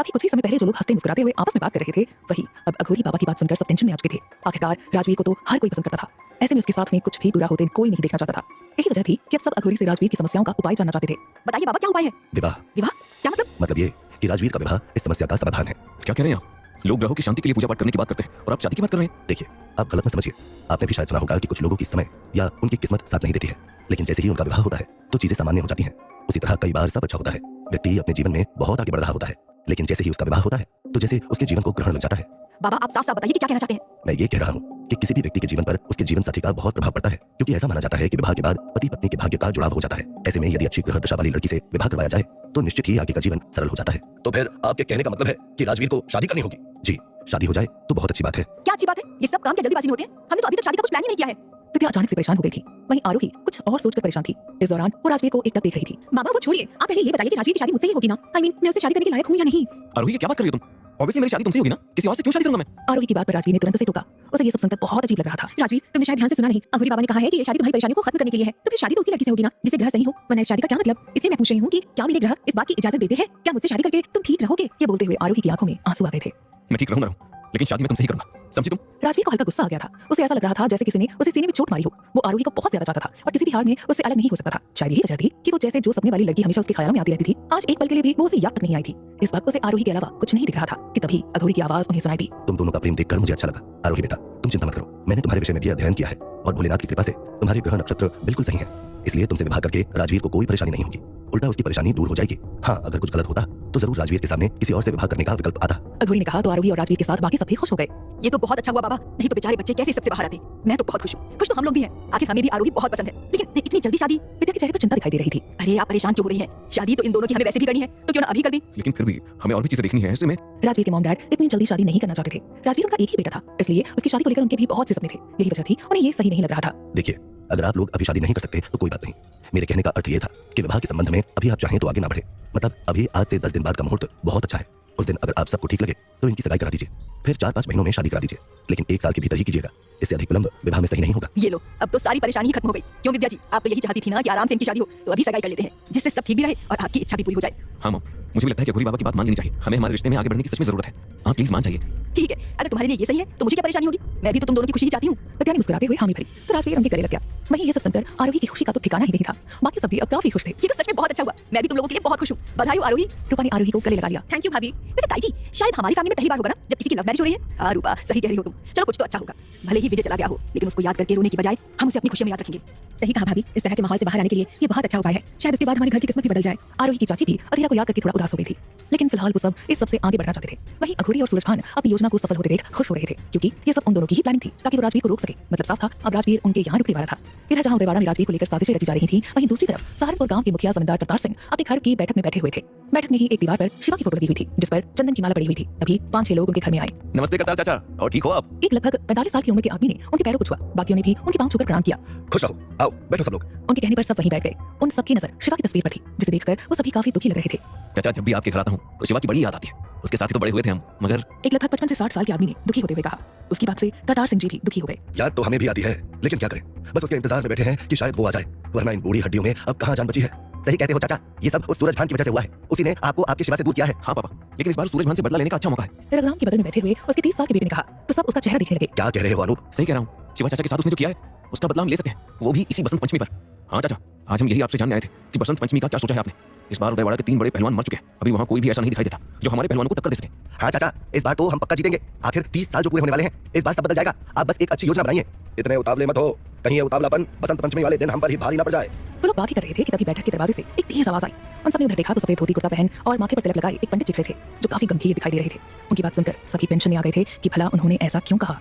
अभी कुछ ही समय पहले जो लोग हंसते मुस्कुराते हुए आपस में बात कर रहे थे, वही अब अघोरी बाबा की बात सुनकर सब टेंशन में आ चुके थे। आखिरकार राजवीर को तो हर कोई पसंद करता था, ऐसे में उसके साथ में कुछ भी बुरा होते कोई नहीं देखना चाहता था। यही वजह थी कि अब सब अघोरी से राजवीर की समस्याओं का उपाय जानना चाहते थे। बताइए बाबा, क्या उपाय है? विवाह। विवाह? क्या मतलब? मतलब ये कि राजवीर का विवाह इस समस्या का समाधान है। क्या कह रहे हैं आप? लोग ग्रहों की शांति के लिए पूजा पाठ करने की बात करते हैं और आप शादी की बात कर रहे हैं। देखिए, आप गलत मत समझिए। आपने भी शायद सुना होगा कि कुछ लोगों की समय या उनकी किस्मत साथ नहीं देती है, लेकिन जैसे ही उनका विवाह होता है तो चीजें सामान्य हो जाती हैं। उसी तरह कई बार सब अच्छा होता है, व्यक्ति अपने जीवन में बहुत आगे बढ़ रहा होता है, लेकिन जैसे ही उसका विवाह होता है तो जैसे उसके जीवन को ग्रहण लग जाता है। बाबा आप साफ साफ बताइए कि क्या कहना चाहते हैं? मैं ये कह रहा हूँ कि किसी भी व्यक्ति के जीवन पर उसके जीवन साथी का बहुत प्रभाव पड़ता है, क्योंकि ऐसा माना जाता है कि विवाह के बाद पति पत्नी के भाग्य का जुड़ाव हो जाता है। ऐसे में यदि अच्छी ग्रह दशा वाली लड़की से विवाह करवाया जाए तो निश्चित ही आगे का जीवन सरल हो जाता है। तो फिर आपके कहने का मतलब है कि राजवीर को शादी करनी होगी? जी, शादी हो जाए तो बहुत अच्छी बात है। क्या अच्छी बात है? ये सब काम क्या जल्दीबाजी में होते हैं? हमने तो अभी तक शादी का कुछ प्लान ही नहीं किया है। विद्या अचानक से परेशान हो गई थी, वहीं आरोही कुछ और सोचकर परेशान थी। इस दौरान वो राजवीर को एकटक देख रही थी। बाबा वो छोड़िए, आप पहले ये बताइए कि राजवीर की शादी मुझसे ही होगी ना? आई मीन, मैं उससे शादी करने के लायक हूँ या नहीं? आरोही, क्या बात कर रही हो तुम? ऑब्वियसली मेरी शादी तुमसे ही होगी ना, किसी और से क्यों शादी करूंगा मैं? आरोही की बात पर राजवीर ने तुरंत उसे टोका। उसे ये सब सुनकर बहुत अजीब लग रहा था। राजवीर, तुमने शायद ध्यान से सुना नहीं। अघोरी बाबा ने कहा है कि ये शादी तुम्हारी परेशानियों को खत्म करने के लिए है। तो फिर शादी तो उसी लड़की से होगी ना जिससे ग्रह सही हो, वरना इस शादी का क्या मतलब? इसलिए मैं पूछ रही हूँ कि क्या मेरे ग्रह इस बात की इजाजत देते हैं? क्या मुझसे शादी करके तुम ठीक रहोगे? ये बोलते हुए आरोही की आंखों में आंसू आ गए थे। मैं ठीक रहूंगा, लेकिन शादी मैं तुमसे ही करूंगा, समझी तुम? राजवीर को हल्का गुस्सा आ गया था। उसे ऐसा लग रहा था जैसे किसी ने उसे सीने में चोट मारी हो। वो आरोही को बहुत ज्यादा चाहता था और किसी भी हाल में उससे अलग नहीं हो सकता था। शायद यही वजह थी कि वो जैसे जो सपने वाली लड़की हमेशा उसके ख्यालों में आती रहती थी, आज एक पल के लिए भी वो उसे याद तक नहीं आई थी। इस बात उसे आरोही के अलावा कुछ नहीं दिख रहा था कि तभी अघोरी की आवाज उन्हें सुनाई दी। तुम दोनों का प्रेम देखकर मुझे अच्छा लगा। आरोही बेटा, तुम चिंता मत करो, मैंने तुम्हारे विषय में भी अध्ययन किया है और भोलेनाथ की कृपा से तुम्हारे ग्रह नक्षत्र बिल्कुल सही है। इसलिए तुमसे विवाह करके राजवीर को कोई परेशानी नहीं होगी, उल्टा उसकी परेशानी दूर हो जाएगी। हाँ, अगर कुछ गलत होता तो जरूर राजवीर के सामने किसी और से विवाह करने का विकल्प आता। अघोरी ने कहा तो आरोही और राजवीर के साथ बाकी सब भी खुश हो गए। ये तो बहुत अच्छा हुआ बाबा, नहीं तो बेचारे बच्चे कैसे सबसे बाहर आते। मैं तो बहुत खुश हूँ। खुश तो हम लोग भी हैं, आखिर हमें भी आरोही बहुत पसंद है। लेकिन इतनी जल्दी शादी? विद्या के चेहरे पर चिंता दिखाई दे रही थी। अरे आप परेशान क्यों हो रही हैं? शादी तो इन दोनों की हमें वैसे भी करनी है, तो क्यों ना अभी कर दें? लेकिन फिर भी हमें और भी चीजें देखनी है। ऐसे में राजवीर के मॉम डैड इतनी जल्दी शादी नहीं करना चाहते थे। राजवीर उनका एक ही बेटा था, इसलिए उसकी शादी को लेकर उनके भी बहुत से सपने थे। यही वजह थी उन्हें ये सही नहीं लग रहा था। देखिए, अगर आप लोग अभी शादी नहीं कर सकते तो कोई बात नहीं। मेरे कहने का अर्थ ये था कि विवाह के संबंध में अभी आप चाहें तो आगे ना बढ़े। मतलब अभी आज से 10 दिन बाद का मुहूर्त बहुत अच्छा है। उस दिन अगर आप सबको ठीक लगे तो इनकी सगाई करा दीजिए, फिर 4-5 महीनों में शादी करा दीजिए, लेकिन 1 साल के भीतर ही कीजिएगा। इससे अधिक विलंब विवाह में सही नहीं होगा। ये लो, अब तो सारी परेशानी ही खत्म हो गई। क्यों विद्या जी, आप तो यही चाहती थी ना कि आराम से इनकी शादी हो, तो अभी सगाई कर लेते हैं, जिससे सब ठीक भी रहे और आपकी इच्छा भी पूरी हो जाए। हाँ मॉम, मुझे भी लगता है कि अघोरी बाबा की बात मान लेनी चाहिए। हमें हमारे रिश्ते में आगे बढ़ने की सच में जरूरत है। आप प्लीज मान जाइए। ठीक है, अगर तुम्हारे लिए ये सही है तो मुझे क्या परेशानी होगी? मैं भी तो तुम दोनों की खुशी ही चाहती हूँ। विद्या ने मुस्कुराते हुए हामी भरी तो राजवीर उनके गले लग गया। वहीं ये सब सुनकर आरोही की खुशी का तो ठिकाना ही नहीं था। बाकी सब भी अब काफी खुश थे। ये तो सच में बहुत अच्छा हुआ। मैं भी तुम लोगों के लिए बहुत खुश हूँ। बधाई हो आरोही। रूपा ने आरोही को गले लगा लिया। थैंक यू भाभी। वैसे ताई जी, शायद हमारी फैमिली में पहली बार होगा ना जब किसी की लव मैरिज हो रही है। हाँ रूपा, सही कह रही हो तुम। चलो कुछ तो अच्छा होगा। भले ही विजय चला गया हो, लेकिन उसको याद करके रोने की बजाय हम उसे अपनी खुशियों में याद रखेंगे। सही कहा भाभी, इस तरह के माहौल से बाहर आने के लिए ये बहुत अच्छा उपाय है। शायद इसके बाद हमारे घर की किस्मत भी बदल जाए। आरोही की चाची भी अधीरा को याद करके थोड़ा उदास हो गई थी, लेकिन फिलहाल वो सब इस सबसे आगे बढ़ना चाहते थे। वहीं अघोरी और सूरज भान अपनी योजना को सफल होते देख खुश हो रहे थे, क्योंकि ये सब उन दोनों की ही प्लानिंग थी ताकि वो राजवीर को रोक सके। मतलब साफ था अब राजवीर उनके यहाँ रुकने वाला था। इधर जहाँ उदयवाड़ा में राजवीर को लेकर साजिशें रची जा रही थी, वहीं दूसरी तरफ सहारनपुर गांव के मुखिया जमींदार करतार सिंह अपने घर की बैठक में बैठे हुए थे। बैठक में ही एक दीवार पर शिवा की फोटो लगी हुई थी, जिस पर चंदन की माला पड़ी हुई थी। तभी 5-6 लोग उनके घर में आए। नमस्ते करतार चाचा, और ठीक हो आप? एक लगभग 45 साल की उम्र के आदमी ने उनके पैरों को छुआ, बाकियों ने भी उनके पांव छूकर प्रणाम किया। खुश रहो, आओ बैठो सब लोग। उनके कहने पर सब वहीं बैठ गए। उन सबकी नजर शिवा की तस्वीर पर थी, जिसे देखकर वो सभी काफी दुखी लग रहे थे। चाचा, जब भी आपके घर आता हूँ तो शिवा की बड़ी याद आती है। उसके साथ ही तो बड़े हुए थे हम, मगर एक लगभग 55 से 60 साल के आदमी ने दुखी होते हुए कहा। उसकी बात से करतार सिंह जी भी दुखी हो गए। याद तो हमें भी आती है, लेकिन क्या करें, बस उसके इंतजार में बैठे हैं कि शायद वो आ जाए, वरना इन बूढ़ी हड्डियों में अब कहाँ जान बची है। सही कहते हो चाचा, ये सब उस सूरज भान की वजह से हुआ है। उसी ने आपको आपके शिवा से दूर किया है। हाँ पापा, लेकिन इस बार सूरज भान से बदला लेने का अच्छा मौका है। रघुराम के बगल में बैठे हुए उसके 30 साल के बेटे ने कहा तो सब उसका चेहरा देखने लगे। क्या कह रहे हो अनूप? सही कह रहा हूँ, शिवा चाचा के साथ उसने जो किया है उसका बदला हम ले सकते हैं, वो भी इसी बसंत पंचमी पर। हाँ चाचा, आज हम यही आपसे जानने आए थे कि बसंत पंचमी का क्या सोचा है आपने। इस बार उदयवाड़ा के 3 बड़े पहलवान मर चुके हैं, अभी वहाँ कोई भी ऐसा नहीं दिखाई देता जो हमारे पहलवानों को टक्कर दे सके। हाँ चाचा, इस बार तो हम पक्का जीतेंगे। आखिर 30 साल जो पूरे होने वाले हैं, इस बार सब बदल जाएगा। आप बस एक अच्छी योजना बनाइए। इतने उतावले मत हो, कहीं ये उतावलापन बसंत पंचमी वाले दिन हम पर ही भारी ना पड़ जाए। वो लोग बात ही कर रहे थे कि तभी बैठक के दरवाजे से एक तेज आवाज आई। उन सबने उधर देखा तो सफेद धोती कुर्ता पहन और माथे पर तिलक लगाए एक पंडित दिख रहे थे, जो काफी गंभीर दिखाई दे रहे थे। उनकी बात सुनकर सभी टेंशन में आ गए थे कि भला उन्होंने ऐसा क्यों कहा।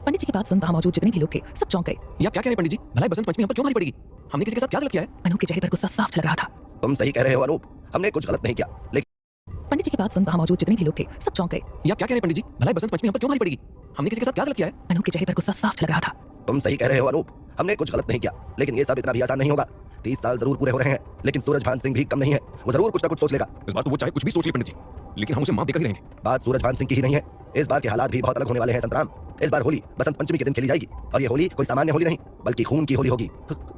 पंडित जी की बात सुन वहां मौजूद जितने भी लोग थे सब चौंक गए। ये आप क्या कह रहे हैं पंडित जी? भला बसंत पंचमी हम पर क्यों भारी पड़ेगी? हमने किसी के साथ क्या गलत किया है? अनूप के चेहरे पर गुस्सा साफ झलक रहा था। तुम सही कह रहे हो अनूप, हमने कुछ गलत नहीं किया, लेकिन पंडित जी की बात सुन वहां मौजूद जितने भी लोग थे सब चौंक गए। ये आप क्या कह रहे हैं पंडित जी? भला बसंत पंचमी हम पर क्यों भारी पड़ेगी? हमने किसी के साथ क्या गलत किया है? अनूप के चेहरे पर गुस्सा साफ झलक रहा था। तुम सही कह रहे हो अनूप, हमने कुछ गलत नहीं किया, लेकिन ये सब इतना भी आसान नहीं होगा। 30 साल जरूर पूरे हो रहे हैं, लेकिन सूरज भान सिंह भी कम नहीं है। वो जरूर कुछ ना कुछ सोच लेगा। इस बार तो वो चाहे कुछ भी सोच ले पंडित जी, लेकिन हम उसे माफ देकर ही रहेंगे। बात सूरज भान सिंह की ही नहीं है, इस बार के हालात भी बहुत अलग होने वाले हैं संतराम। इस बार होली बसंत पंचमी के दिन खेली जाएगी, और ये होली कोई सामान्य होली नहीं बल्कि खून की होली होगी।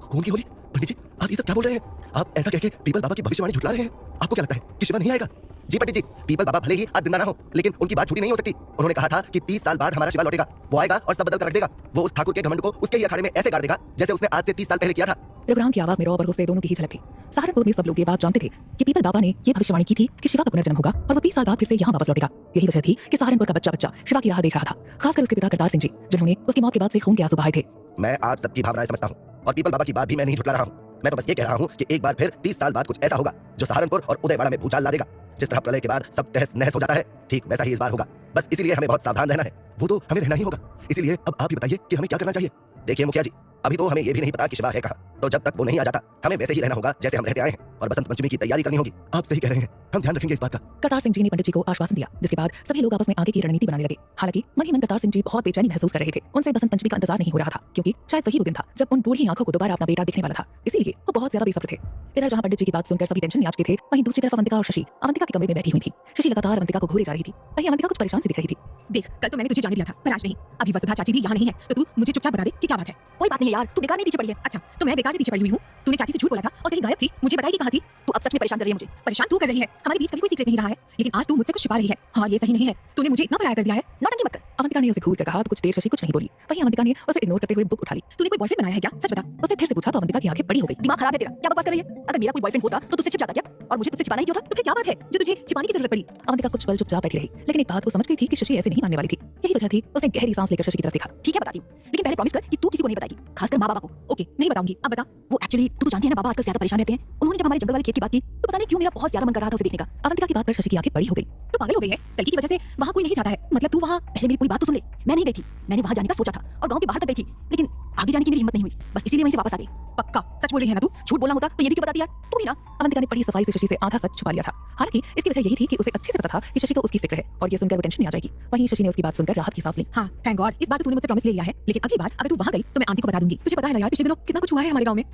खून की होली? पंडित जी, आप ये सब क्या बोल रहे हैं? आप ऐसा कह के पीपल बाबा की भविष्यवाणी झुठला रहे हैं। आपको क्या लगता है कि शिवा नहीं आएगा? जी पंडित जी, पीपल बाबा भले ही आज जिंदा ना हो, लेकिन उनकी बात झूठी नहीं हो सकती। उन्होंने कहा था कि 30 साल बाद हमारा शिवा लौटेगा, वो आएगा और सब बदल कर रख देगा। वो उस ठाकुर के घमंड को उसके ही अखाड़े में ऐसे गाड़ देगा जैसे उसने आज से 30 साल पहले किया था। रघुराम की आवाज में रौब और गुस्से दोनों की ही झलक थी। सहारनपुर में सब लोग ये बात जानते थे कि पीपल बाबा ने ये भविष्यवाणी की थी कि शिवा का पुनर्जन्म होगा और वो 30 साल बाद फिर से यहाँ वापस लौटेगा। यही वजह थी कि सहारनपुर का बच्चा शिवा की राह देख रहा था, खासकर उसके पिता करतार सिंह जी, जिन्होंने उसकी मौत के बाद से खून के आंसू बहाए थे। मैं आज सबकी भावनाएं समझता हूँ, और पीपल बाबा की बात भी मैं नहीं झुठला रहा हूँ। मैं तो बस ये कह रहा हूँ कि एक बार फिर 30 साल बाद कुछ ऐसा होगा जो सहारनपुर और उदयवाड़ा में भूचाल ला देगा। जिस तरह प्रलय के बाद सब तहस नहस हो जाता है, ठीक वैसा ही इस बार होगा। बस इसीलिए हमें बहुत सावधान रहना है। वो तो हमें रहना ही होगा। इसीलिए अब आप ही बताइए कि हमें क्या करना चाहिए। देखिए मुखिया जी, अभी तो हमें ये भी नहीं पता कि शिवा है कहाँ। तो जब तक वो नहीं आ जाता हमें वैसे ही रहना होगा जैसे हम रहते आए हैं और बसंत पंचमी की तैयारी करनी होगी। आप सही कह रहे हैं, हम ध्यान रखेंगे इस बात का। करतार सिंह जी ने पंडित जी को आश्वासन दिया, जिसके बाद सभी लोग आपस में आगे की रणनीति बनाने लगे। हालांकि मन ही मन करतार सिंह जी बहुत बेचैनी महसूस कर रहे थे। उनसे बसंत पंचमी का इंतजार नहीं हो रहा था, क्योंकि शायद वही वो दिन था जब उन बूढ़ी आंखों को दोबारा अपना बेटा दिखने वाला था। इसीलिए वो बहुत ज्यादा बेसब्र थे। इधर जहां पंडित जी की बात सुनकर सभी टेंशन में आ चुके थे, वहीं दूसरी तरफ अवंतिका और शशि अवंतिका के कमरे में बैठी हुई थी। शशि लगातार अवंतिका को घूरे जा रही थी। वहीं अवंतिका कुछ परेशान सी दिख रही थी। देख, कल तो मैंने तुझे जाने दिया था, पर आज नहीं। अभी वसुधा चाची भी यहाँ नहीं है, तो तू मुझे चुपचाप बता दे कि क्या बात है। कोई बात नहीं है यार, तू बेकार में पीछे पड़ी है। अच्छा, तो मैं बेकार में पीछे पड़ी हुई हूँ? तूने चाची से झूठ बोला था और कहीं गायब थी, मुझे बताई कि कहाँ थी? तू अब सच में परेशान कर रही है मुझे। परेशान तू कर रही है, हमारे बीच कभी कोई सीक्रेट नहीं रहा है, लेकिन आज तू मुझसे कुछ छिपा रही है। हाँ, ये सही नहीं है, तूने मुझे इतना पराया कर दिया है। नौटंकी मत कर। अवंतिका ने उसे घूर कर कहा तो कुछ देर शशि कुछ नहीं बोली। वहीं अवंतिका ने उसे इग्नोर करते हुए बुक उठा ली। तूने कोई बॉयफ्रेंड बनाया है क्या? सच बता। उसने फिर से पूछा तो अवंतिका की आंखें बड़ी हो गई। दिमाग खराब है तेरा, क्या बकवास कर रही है? अगर मेरा कोई बॉयफ्रेंड होता तो तुझसे छिप जाता क्या? और मुझे तुझसे छिपाना ही क्यों था? तो फिर क्या बात है जो तुझे छिपाने की जरूरत पड़ी? अवंतिका कुछ पल चुपचाप बैठी रही, लेकिन एक बात वो समझ गई थी कि शशि ऐसे नहीं मानने वाली थी। यही वजह थी उसने गहरी सांस लेकर शशि की तरफ देखा। ठीक है, बताती हूँ, लेकिन पहले प्रॉमिस कर कि तू किसी को नहीं बताएगी, खासकर माँ बाबा को। ओके, नहीं बताऊंगी। अब बता। वो एक्चुअली तू तो जानती है ना, बाबा आजकल ज्यादा परेशान रहते हैं। उन्होंने जब हमारे जंगल वाले खेत की बात की तो पता नहीं क्यों मेरा बहुत ज्यादा मन कर रहा था उसे देखने का। अवंतिका की बात पर शशि की आंखें बड़ी हो गई। तू पागल हो गई है? कल्कि की वजह से वहाँ कोई नहीं जाता है, मतलब तू वहाँ। पहले मेरी पूरी बात तो सुन ले। मैं नहीं गई थी, मैंने वहाँ जाने का सोचा था और गाँव के बाहर तक गई थी, लेकिन आगे जाने की मेरी हिम्मत नहीं हुई। बस इसीलिए वहीं से वापस आ गई। पक्का सच बोल रही है ना तू? झूठ बोलना होता तो ये भी क्यों बताती यार? तू भी ना। अवंतिका ने बड़ी सफाई से शशि से आधा सच छुपा लिया था। हालांकि इसकी वजह यही थी कि उसे अच्छे से पता था कि शशि को उसकी फिक्र है और ये सुनकर वो टेंशन में आ जाएगी। वहीं शशि ने उसकी बात सुनकर राहत की सांस ली। हाँ, थैंक गॉड, इस बार तो तूने मुझसे प्रॉमिस ले लिया है, लेकिन अगली बार अगर तू वहाँ गई तो मैं आंटी को बता दूंगी। तुझे पता है ना यार, पिछले दिनों कितना कुछ हुआ है हमारे गाँव में।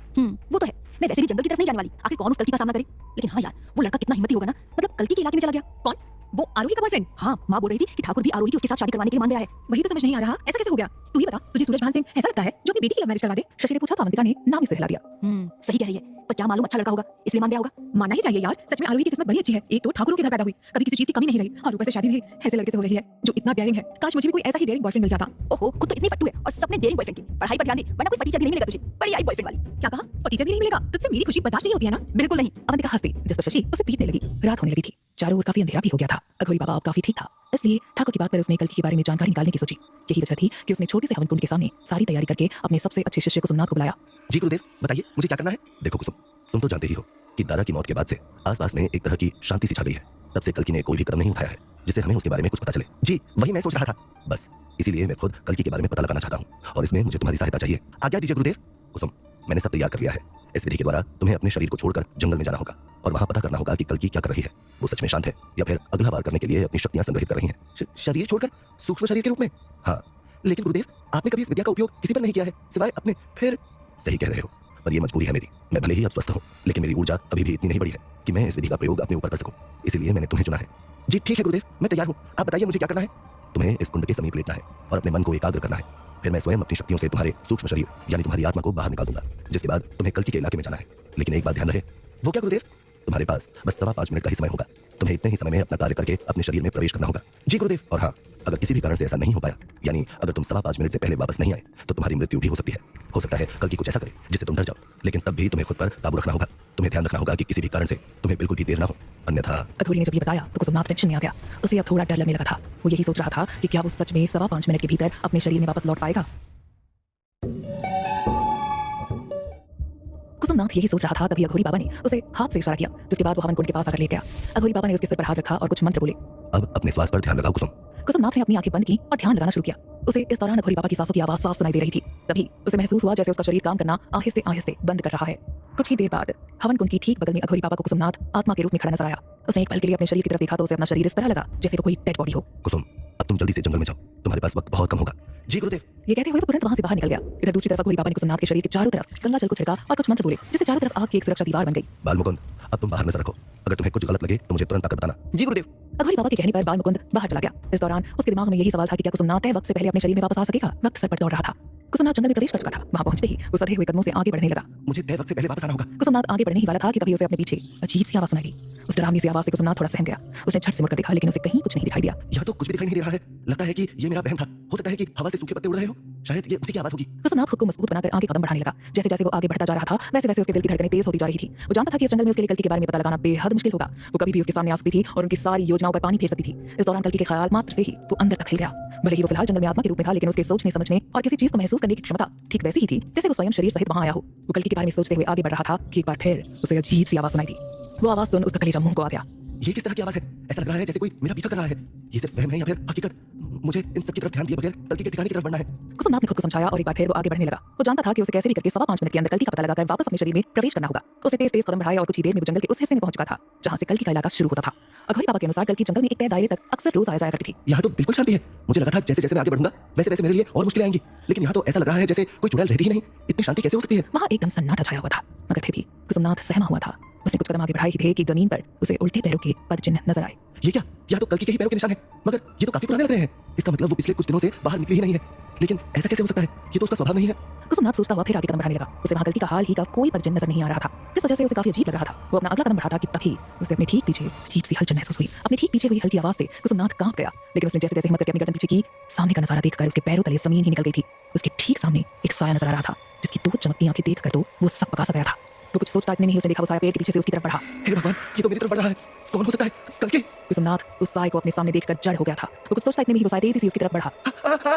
वो तो है, मैं वैसे भी जंगल की तरफ नहीं जाने वाली, आखिर कौन उस कल्कि का सामना करे। लेकिन हाँ यार, वो लड़का कितना हिम्मती होगा ना, मतलब कल्कि के इलाके में चला गया। कौन? वो आरोही का बॉयफ्रेंड। हाँ, माँ बोल रही थी कि ठाकुर भी आरोही की उसके साथ शादी करवाने के लिए मान गया है। वही तो समझ नहीं आ रहा, ऐसा कैसे हो गया? तू ही बता, तुझे सूरज भान सिंह ऐसा लगता है जो अपनी बेटी की लव मैरिज करवा दे? शशि ने पूछा तो अवंतिका ने नाम ही से हिला दिया। सही कह रही है, पर क्या मालूम अच्छा लड़का होगा इसलिए मान गया होगा। मानना ही चाहिए यार, सच में आरोही की किस्मत बड़ी अच्छी है। एक तो ठाकुरों के घर पैदा हुई, कभी किसी चीज की कमी नहीं रही, और ऊपर से शादी भी ऐसे लड़के से हो रही है जो इतना डेयरिंग है। काश मुझे भी कोई ऐसा ही डेयरिंग बॉयफ्रेंड मिल जाता। ओहो, खुद तो इतनी फट्टू है और सबने डेयरिंग बॉयफ्रेंड की। पढ़ाई पर ध्यान दे, वरना कोई फटीचर भी नहीं मिलेगा तुझे। बड़ी आई बॉयफ्रेंड वाली। क्या कहा? फटीचर भी नहीं मिलेगा? तुझसे मेरी खुशी बर्दाश्त नहीं होती है ना? बिल्कुल नहीं। अवंतिका हंसी, जिस पर शशि उसे पीटने लगी। रात होने लगी थी, चारों ओर काफी अंधेरा भी हो गया था। अघोरी बाबा अब काफी ठीक था, इसलिए ठाकुर की बात पर उसने कल्कि के बारे में जानकारी निकालने की सोची। यही वजह थी कि उसने छोटे से हवन कुंड के सामने सारी तैयारी करके अपने सबसे अच्छे शिष्य कुसुमनाथ को बुलाया। जी गुरुदेव, बताइए मुझे क्या करना है। देखो कुसुम, तुम तो जानते ही हो कि दारा की मौत के बाद से आसपास में एक तरह की शांति सी छा गई है। तब से कल्कि ने कोई भी कदम नहीं उठाया है जिससे हमें उसके बारे में कुछ पता चले। जी वही मैं सोच रहा था, बस इसीलिए मैं खुद कल्कि के बारे में पता लगाना चाहता हूँ और इसमें मुझे तुम्हारी सहायता चाहिए। आज्ञा दीजिए गुरुदेव। कुसुम, मैंने सब तैयार कर लिया है। इस विधि के द्वारा तुम्हें अपने शरीर को छोड़कर जंगल में जाना होगा और वहां पता करना होगा कि कल्कि क्या कर रही है। वो सच में शांत है या फिर अगला वार करने के लिए अपनी शक्तियां संग्रहित कर रही हैं। शरीर छोड़कर सूक्ष्म शरीर के रूप में? हाँ, लेकिन गुरुदेव आपने कभी इस विद्या का उपयोग किसी पर नहीं किया है सिवाय अपने। फिर सही कह रहे हो, पर यह मजबूरी है मेरी। मैं भले ही अब स्वस्थ हूँ, लेकिन मेरी ऊर्जा अभी भी इतनी नहीं बढ़ी है कि मैं इस विधि का प्रयोग अपने ऊपर कर सकूं। इसलिए मैंने तुम्हें चुना है। जी ठीक है गुरुदेव, मैं तैयार हूँ। आप बताइए मुझे क्या करना है। तुम्हें इस कुंड के समीप लेटना है और अपने मन को एकाग्र करना है। फिर मैं स्वयं अपनी शक्तियों से तुम्हारे सूक्ष्म शरीर यानी तुम्हारी आत्मा को बाहर निकाल दूंगा, जिसके बाद तुम्हें कल्कि के इलाके में जाना है। लेकिन एक बात ध्यान रहे। वो क्या गुरुदेव? तुम्हारे पास बस 5.25 मिनट का ही समय होगा। तुम्हें इतने ही समय में अपना कार्य करके अपने शरीर में प्रवेश करना होगा। जी गुरुदेव। और हाँ, अगर किसी भी कारण से ऐसा नहीं हो पाया, यानी अगर तुम 5.25 मिनट से पहले वापस नहीं आए, तो तुम्हारी मृत्यु भी हो सकती है। हो सकता है कल्कि कुछ ऐसा करे जिससे तुम डर जाओ, लेकिन तब भी तुम्हें खुद पर काबू रखना होगा। तुम्हें ध्यान रखना होगा कि किसी भी कारण से तुम्हें बिल्कुल भी देर ना हो, अन्यथा। अघोरी ने जब ये बताया तो कुसुमनाथ टेंशन में आ गया। उसे अब थोड़ा डर लगने लगा था। वो यही सोच रहा था कि क्या वो सच में 5.25 मिनट के भीतर अपने शरीर में वापस लौट पाएगा। कुसुमनाथ यही सोच रहा था, तभी अघोरी बाबा ने उसे हाथ से इशारा किया, जिसके बाद वो हवन कुंड के पास आकर लेट गया। अघोरी बाबा ने उसके सिर पर हाथ रखा और कुछ मंत्र बोले। अब अपने श्वास पर ध्यान लगाओ कुसुम। कुसुमनाथ ने अपनी आंखें बंद की और ध्यान लगाना शुरू किया। उसे इस दौरान अघोरी बाबा की सांसों की आवाज साफ सुनाई दे रही थी। तभी उसे महसूस हुआ जैसे उसका शरीर काम करना आहिस्ते आहिस्ते बंद कर रहा है। कुछ ही देर बाद हवन कुंड की ठीक बगल में अघोरी बाबा को कुसुमनाथ आत्मा के रूप में खड़ा नजर आया। उसने एक पल के लिए अपने शरीर की तरफ देखा तो उसे अपना शरीर इस तरह लगा जैसे वो कोई डेड बॉडी हो। कुसुम, अब तुम जल्दी से जंगल में जाओ, तुम्हारे पास वक्त बहुत कम होगा। जी गुरुदेव। ये कहते हुए वो तुरंत वहां से बाहर निकल गया। इधर दूसरी तरफ अघोरी बाबा ने कुसुमनाथ के शरीर के चारों तरफ गंगा जल को छिड़का और कुछ मंत्र बोले, जिससे चारों तरफ आग की एक सुरक्षा दीवार बन गई। बालमुकुंद, अब तुम बाहर नजर रखो। अगर तुम्हें कुछ गलत लगे तो मुझे तुरंत आकर बताना। जी गुरुदेव। अघोरी बाबा के कहने पर बालमुकुंद बाहर चला गया। इस दौरान उसके दिमाग में यही सवाल था कि क्या कुसुमनाथ तय वक्त से पहले अपने शरीर में वापस आ सकेगा। वक्त सर पर दौड़ रहा था। कुसुमनाथ जंगल में प्रवेश कर चुका था। वहां पहुंचते ही वो सधे हुए कदमों से आगे बढ़ने लगा। मुझे तय वक्त से पहले वापस आना होगा। कुसुमनाथ आगे बढ़ने ही वाला था कि तभी उसे अपने पीछे अजीब सी आवाज सुनाई दी। उस डरावनी सी आवाज से कुसुमनाथ थोड़ा सहम गया। उसने झट से मुड़कर देखा, लेकिन उसे कहीं कुछ नहीं दिखाई दिया। यह तो कुछ भी दिखाई नहीं दे रहा है। लगता है कि ये मेरा बहन था। हो सकता है कि हवा से सूखे पत्ते उड़ रहे हो, शायद ये उसी की आवाज होगी। कुसुमनाथ खुद को मजबूत बनाकर आगे कदम बढ़ाने लगा। जैसे जैसे वो आगे बढ़ता जा रहा था, वैसे वैसे उसके दिल की धड़कनें तेज होती जा रही थी। वो जानता था कि इस जंगल में उसके लिए कल्कि के बारे में पता लगाना बेहद मुश्किल होगा। वो कभी भी उसके सामने आ सकती थी और उनकी सारी योजनाओं पर पानी फेर सकती थी। इस दौरान कल्कि के ख्याल मात्र से ही वो अंदर तक हिल गया। भले ही वो फिलहाल जंगल में आत्मा के रूप में था, लेकिन उसके सोचने समझने और किसी चीज को महसूस करने की क्षमता ठीक वैसी ही थी जैसे वो स्वयं शरीर सहित वहां आया हो। वो कल्कि के बारे में सोचते हुए आगे बढ़ रहा था कि एक बार फिर उसे अजीब सी आवाज सुनाई दी। वो आवाज सुन उसका कलेजा मुंह को आ गया। ये किस तरह की आवाज है? ऐसा लग रहा है जैसे कोई मेरा पीछा कर रहा है। ये सिर्फ वहम है या फिर हकीकत? मुझे इन सब की तरफ ध्यान दिए बगैर कल्कि के ठिकाने की तरफ बढ़ना है। कुसुमनाथ ने खुद को समझाया और एक बार फिर वो आगे बढ़ने लगा। वो जानता था कि उसे कैसे भी करके 5.25 मिनट के अंदर कल्कि का पता लगाकर वापस अपने शरीर में प्रवेश करना होगा। उसने तेज तेज कदम बढ़ाया और कुछ ही देर में वो जंगल के उस हिस्से में पहुंच चुका था जहां से कल्कि का इलाका शुरू होता था। अघोरी बाबा के अनुसार कल्कि जंगल में एक तय दायरे तक अक्सर रोज आया जाया करती थी। यहाँ तो बिल्कुल शांति है। मुझे लगा था जैसे जैसे मैं आगे बढ़ूंगा वैसे वैसे मेरे लिए और मुश्किलें आएंगी, लेकिन यहाँ तो ऐसा लग रहा है जैसे कोई चुड़ैल रहती ही नहीं। इतनी शांति कैसे हो सकती है? वहां एकदम सन्नाटा छाया हुआ था, मगर फिर भी कुसुमनाथ सहमा हुआ था। उसने कुछ कदम आगे बढ़ाए ही थे कि जमीन पर उसे उल्टे पैरों के पद चिन्ह नजर आए। ये क्या? यहाँ तो कल्कि के ही पैरों के निशान है, मगर ये तो काफी पुराने लग रहे हैं। इसका मतलब वो पिछले कुछ दिनों से बाहर निकली ही नहीं है। लेकिन ऐसा कैसे हो सकता है? ये तो उसका स्वभाव नहीं है। कुसुमनाथ सोचता हुआ फिर आगे कदम बढ़ाने लगा। उसे वहां कल्कि का हाल ही का कोई पद चिन्ह नजर नहीं आ रहा था, जिस वजह से उसे काफी अजीब लग रहा था। वो अपना अगला कदम बढ़ाता कि तभी उसे अपने ठीक पीछे अजीब सी हलचल महसूस हुई। अपने ठीक पीछे हुई हल्की आवाज से कुसुमनाथ कांप गया, लेकिन उसने जैसे जैसे हिम्मत करके अपनी गर्दन पीछे की, सामने का नजारा देखकर उसके पैरों तले जमीन ही निकल गई थी। उसके ठीक सामने एक साया नजर आ रहा था, जिसकी दो चमकती आंखें देखकर तो वो सक पका सा गया था। वो कुछ सोचता इतने में ही उसने देखा वो साया पेड़ के पीछे से उसकी तरफ बढ़ा। हे भगवान, ये तो मेरी तरफ बढ़ रहा है। कौन हो सकता है? कल्कि? कुसुमनाथ उस साय को अपने सामने देखकर जड़ हो गया था। वो कुछ सोचता इतने में ही वो साया तेजी से उसकी तरफ बढ़ा।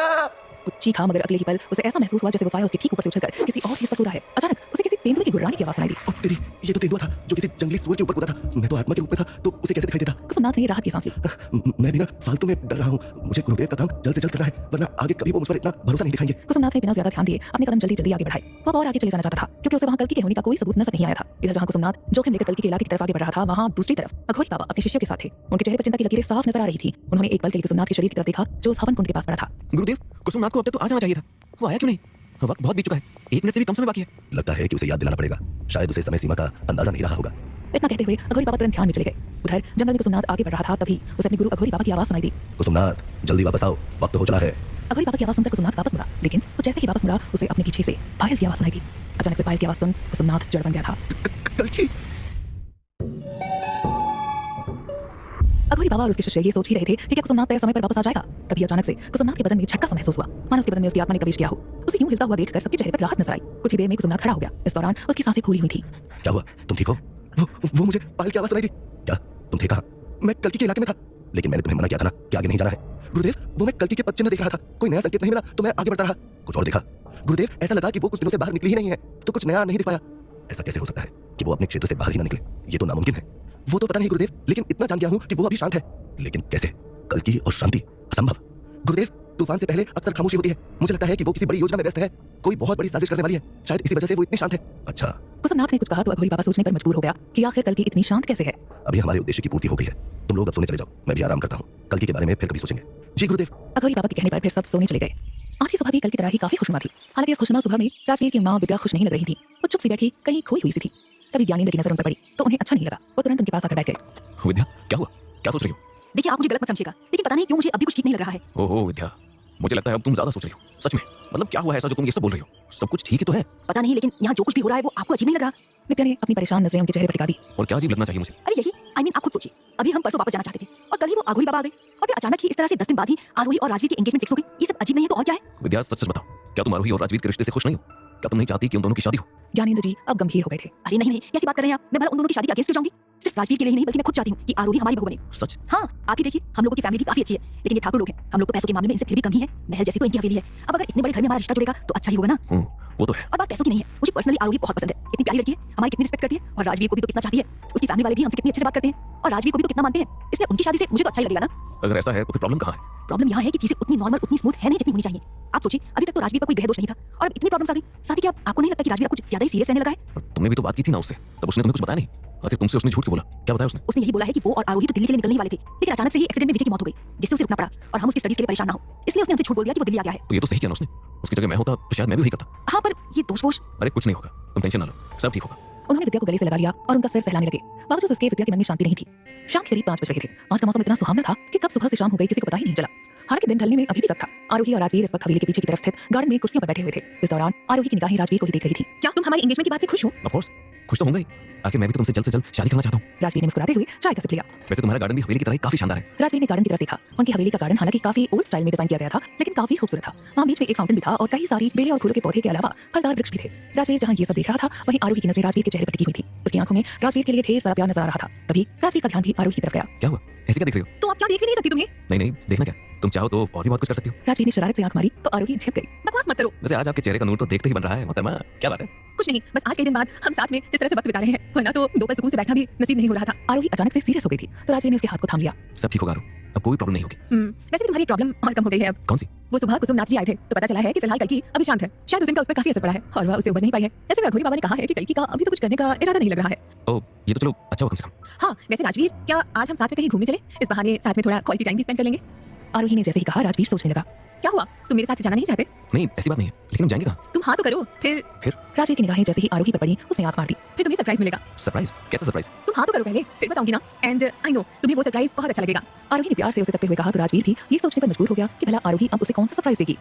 वो चीखा, मगर अगले ही पल उसे ऐसा महसूस हुआ जैसे वो साया उसके ठीक ऊपर से उछलकर किसी और चीज पर कूदा है। अचानक उसे किसी तेंदुए की गुर्राने की आवाज सुनाई दी। ओ तेरी, ये तो तेंदुआ था जो किसी जंगली सूअर के ऊपर कूदा था। मैं तो आत्मा के रूप में था, तो उसे कैसे दिखाई देता? कुसुमनाथ ने राहत की सांस ली। मैं भी ना फालतू में डर रहा हूँ। मुझे गुरुदेव का काम जल्द से जल्द करना है, वरना आगे कभी वो मुझ पर इतना भरोसा नहीं दिखाएंगे। कुसुमनाथ ने बिना ज्यादा ध्यान दिए अपने कदम जल्दी जल्दी आगे बढ़ाए। वो और आगे चले जाना चाहता था क्योंकि उसे वहां कल्कि के होने का कोई सबूत नजर नहीं आया था। इधर जहां कुसुमनाथ जोखिम लेकर कल्कि के इलाके की तरफ आगे बढ़ रहा था, वहां दूसरी तरफ अघोरी बाबा अपने शिष्यों के साथ थे। उनके चेहरे पर चिंता की लकीरें साफ नजर आ रही थी। उन्होंने एक पल के लिए कुसुमनाथ के शरीर की तरफ देखा जो उस हवन कुंड के पास पड़ा था। गुरुदेव, कुसुमनाथ को अब तक तो आ जाना चाहिए था, वो आया क्यों नहीं? वक्त बहुत बीत चुका है, 1 मिनट से भी कम समय बाकी है। लगता है कि उसे याद दिलाना पड़ेगा। शायद उसे समय सीमा का अंदाजा नहीं रहा होगा। इतना कहते हुए अघोरी बाबा तुरंत ध्यान में चले गए। उधर जंगल में कुसुमनाथ आगे बढ़ रहा था, तभी उसे अपने गुरु अघोरी बाबा की आवाज सुनाई दी। कुसुमनाथ, जल्दी वापस आओ, वक्त हो चला है। अघोरी बाबा की आवाज सुनकर कुसुमनाथ वापस मुड़ा, लेकिन वो जैसे ही वापस मुड़ा उसे अपने पीछे से पायल की आवाज सुनाई दी। अचानक से पायल की आवाज सुन कुसुमनाथ जड़ बन गया था। कल्कि? अघोरी बाबा और उसके शिष्य ये सोच ही रहे थे कि क्या कुसुमनाथ तय समय पर वापस आ जाएगा। तभी अचानक से कुसुमनाथ के बदन में झटका सा महसूस हुआ, मानो उसके बदन में उसकी आत्मा ने प्रवेश किया हो। उसे यूं हिलता हुआ देखकर सबके चेहरे पर राहत नजर आई। कुछ ही देर में कुसुमनाथ खड़ा हो गया। इस दौरान उसकी सांसें फूली हुई थी। क्या हुआ? तुम ठीक हो? वो मुझे पायल की आवाज सुनाई दी। क्या तुम थे कहाँ? मैं कल्कि के इलाके में था, लेकिन मैंने तुम्हें मना किया था ना कि आगे नहीं जाना है। गुरुदेव, वो मैं कल्कि के पद चिन्ह देख रहा था, कोई नया संकेत नहीं मिला तो मैं आगे बढ़ता रहा। कुछ और देखा गुरुदेव, ऐसा लगा कि वो कुछ दिनों से बाहर निकली ही नहीं है, तो कुछ नया नहीं दिख पाया। ऐसा कैसे हो सकता है कि वो अपने क्षेत्र से बाहर ही ना निकले? ये तो नामुमकिन है। वो तो पता नहीं गुरुदेव, लेकिन इतना जान गया हूँ कि वो अभी शांत है। लेकिन कैसे? कल्कि और शांति असंभव। गुरुदेव, तूफान से पहले अक्सर खामोशी होती है। मुझे लगता है कि वो किसी बड़ी योजना में व्यस्त है, कोई बहुत बड़ी साजिश करने वाली है। शायद इसी वजह से वो इतनी शांत है। अच्छा। कुसुमनाथ ने कुछ कहा तो अघोरी बाबा सोचने पर मजबूर हो गया कि आखिर कल्कि इतनी शांत कैसे है। अभी हमारे उद्देश्य की पूर्ति हो गई है, तुम लोग अब सोने चले जाओ। मैं भी आराम करता हूँ, कल्कि के बारे में फिर कभी सोचेंगे। जी गुरुदेव। अघोरी बाबा के कहने पर फिर सब सोने चले गए। आज की सुबह भी कल की तरह ही काफी खुशनुमा थी। हालांकि इस खुशनुमा सुबह में राजवीर की मां विद्या खुश नहीं लग रही थी। वो चुप सी बैठी कहीं खोई हुई सी थी। तभी ज्ञानेंद्र की नजर उन पर पड़ी तो उन्हें अच्छा नहीं लगा। वो तुरंत उनके पास आकर बैठ गए। विद्या, क्या हुआ? क्या सोच रही हो? देखिए, आप मुझे गलत मत समझिएगा, लेकिन पता नहीं क्यों मुझे अभी कुछ ठीक नहीं लग रहा है। ओहो विद्या, मुझे लगता है अब तुम ज्यादा सोच रही हो। सच में, मतलब क्या हुआ है ऐसा जो तुम ये सब बोल रही हो? सब कुछ ठीक ही तो है। पता नहीं, लेकिन यहाँ जो कुछ भी हो रहा है वो आपको अजीब नहीं लग रहा? विद्या ने अपनी परेशान नजरें उनके चेहरे पर टिका दी। और क्या अजीब लगना चाहिए मुझे? अरे यही, आप खुद सोचिए। अभी हम परसों वापस जाना चाहते थे और कल ही वो अघोरी बाबा आ गए और फिर अचानक ही इस तरह से 10 दिन बाद ही आरोही और राजवीर की एंगेजमेंट फिक्स हो गई। ये सब अजीब नहीं है तो और क्या है? विद्या, सच सच बताओ, क्या तुम आरोही और राजवीर के रिश्ते से खुश नहीं हो? क्या तुम नहीं चाहती कि उन दोनों की शादी हो? ज्ञानेंद्र जी अब गंभीर हो गए थे। अरे नहीं, कैसी बात कर रहे हैं आप? मैं भला उन दोनों की शादी के अगेंस्ट क्यों जाऊंगी? सिर्फ राजवीर के लिए ही नहीं, बल्कि मैं खुद चाहती हूँ कि आरोही हमारी बहू बने। सच? हाँ, आप ही देखिए, हम लोगों की फैमिली भी काफी अच्छी है, लेकिन ये ठाकुर लोग हैं। हम लोग को पैसों के मामले में इनसे फिर भी कमी है। महल जैसी तो इनकी हवेली है। अब अगर इतने बड़े घर में हमारा रिश्ता जुड़ेगा तो अच्छा ही होगा ना। वो तो है। और बात पैसों की नहीं है, मुझे पर्सनली आरोही बहुत पसंद है। इतनी प्यारी लड़की है, हमारी कितनी रिस्पेक्ट करती है और राजवीर को भी तो कितना चाहती है। उसकी फैमिली वाले भी हमसे कितनी अच्छे से बात करते हैं और राजवीर को भी तो कितना मानते हैं। इसलिए उनकी शादी से मुझे तो अच्छा ही लगेगा ना। अगर ऐसा है तो फिर प्रॉब्लम कहाँ है? प्रॉब्लम यहाँ है कि चीजें उतनी नॉर्मल, उतनी स्मूथ है नहीं जितनी होनी चाहिए। आप सोचिए, अभी तक तो राजवीर पर कोई ग्रह दोष नहीं था और अब इतनी प्रॉब्लम्स आ गई। साथ ही क्या आपको नहीं लगता कि राजवीर कुछ ज्यादा ही सीरियस रहने लगा है? तुमने भी तो बात की थी ना उससे, तब उसने तुम्हें कुछ बताया नहीं? आखिर तुमसे उसने झूठ क्यों बोला? क्या बताया उसने? उसने यही बोला है कि वो और आरोही तो दिल्ली के लिए निकलने ही वाले थे, लेकिन अचानक से ही एक्सीडेंट में विजय की मौत हो गई, जिससे उसे रुकना पड़ा और हम उसकी स्टडीज के लिए परेशान ना हो, इसलिए उसने हमसे झूठ बोल दिया कि वो दिल्ली आ गया है। तो ये तो सही किया ना उसने। उसकी जगह मैं होता तो शायद मैं भी वही करता। हाँ, पर ये दोष वोष। अरे कुछ नहीं होगा, तुम टेंशन ना लो, सब ठीक होगा। उन्होंने विद्या को गले से लगा लिया और उनका सिर सहलाने लगे। बावजूद उसके विद्या के मन में शांति नहीं थी। शाम के करीब 5 बज रहे थे। आज का मौसम इतना सुहावना था कि कब सुबह से शाम हो गई किसी को पता ही नहीं चला। हालांकि दिन ढलने में अभी भी वक्त था। आरोही और राजवीर इस वक्त हवेली के पीछे की तरफ स्थित गार्डन में कुर्सियों पर बैठे हुए थे। इस दौरान आरोही की निगाहें राजवीर को ही देख रही थी। क्या तुम हमारी एंगेजमेंट की बात से खुश हो? ऑफ कोर्स, खुश तो होंगे ही। आखिर मैं भी तो तुमसे जल्द से जल्द शादी करना चाहता हूँ। राजवीर ने मुस्कुराते हुए चाय का सिप लिया। वैसे तुम्हारा गार्डन भी हवेली की तरह ही काफी शानदार है। राजवीर ने गार्डन की तरफ देखा। उनकी हवेली का गार्डन हालांकि काफी ओल्ड स्टाइल में डिजाइन किया गया था, लेकिन काफी खूबसूरत था। वहाँ बीच में एक फाउंटेन भी था और कई सारी बेले और फूलों के पौधे के अलावा फलदार वृक्ष भी थे। राजवीर जहाँ ये सब देख रहा था, वहीं आरोही की नजरें राजवीर के चेहरे पर टिकी हुई थी। उसकी आंखों में राजवीर के लिए ढेर सारा प्यार नजर आ रहा था। तभी राजवीर का ध्यान भी आरोही की तरफ गया। क्या हुआ? ऐसे क्या देख रही हो? तो आप क्या देख नहीं सकती तुम्हें? नहीं, देखना क्या, तुम चाहो तो और भी बहुत कुछ कर सकती हो। राजवीर ने शरारत से आंख मारी तो आरोही झिप गई। बकवास मत करो। वैसे आज आपके चेहरे का नूर तो देखते ही बन रहा है मोहतरमा। क्या बात है? कुछ नहीं, बस आज के दिन बाद हम साथ में इस तरह से वक्त बिता रहे हैं, वरना तो दो पल सुकून से बैठना भी नसीब नहीं हो रहा था। आरोही अचानक से सीरियस हो गई थी तो राजवीर ने उसके हाथ को थाम लिया। सब ठीक होगा आरू, अब कोई प्रॉब्लम नहीं होगी। वैसे भी तुम्हारी प्रॉब्लम और कम हो गई है अब। कौन सी? वो सुबह कुसुम नाथ जी आए थे तो पता चला है कि फिलहाल कल्कि अभी शांत है। शायद उस दिन का उस पर काफी असर पड़ा है और वह उसे उबर नहीं पाई है। ऐसे में अघोरी बाबा ने कहा है कि कल्कि का अभी तो कुछ करने का इरादा नहीं लग रहा है। ओह, ये तो चलो अच्छा हुआ कम से कम। हाँ, वैसे राजवीर, क्या आज हम साथ में कहीं घूमने चले? इस बहाने साथ में थोड़ा क्वालिटी टाइम भी स्पेंड कर लेंगे। आरोही ने जैसे ही कहा राजवीर सोचने लगा। क्या हुआ, तुम मेरे साथ जाना नहीं चाहते? नहीं, ऐसी बात नहीं है, लेकिन हम जाएंगे कहाँ? तुम हाँ तो करो, फिर राजवीर की निगाहें जैसे ही आरोही पर पड़ी उसने आंख मार दी। फिर तुम्हें सरप्राइज मिलेगा। सरप्राइज? कैसा सरप्राइज? तुम हाँ तो करो पहले, फिर बताऊंगी ना। एंड आई नो तुम्हें वो सरप्राइज बहुत अच्छा लगेगा। आरोही ने प्यार से उसे तकते हुए कहा तो राजवीर भी ये सोचने पर मजबूर हो गया कि भला आरोही अब उसे कौन सा सरप्राइज देगी।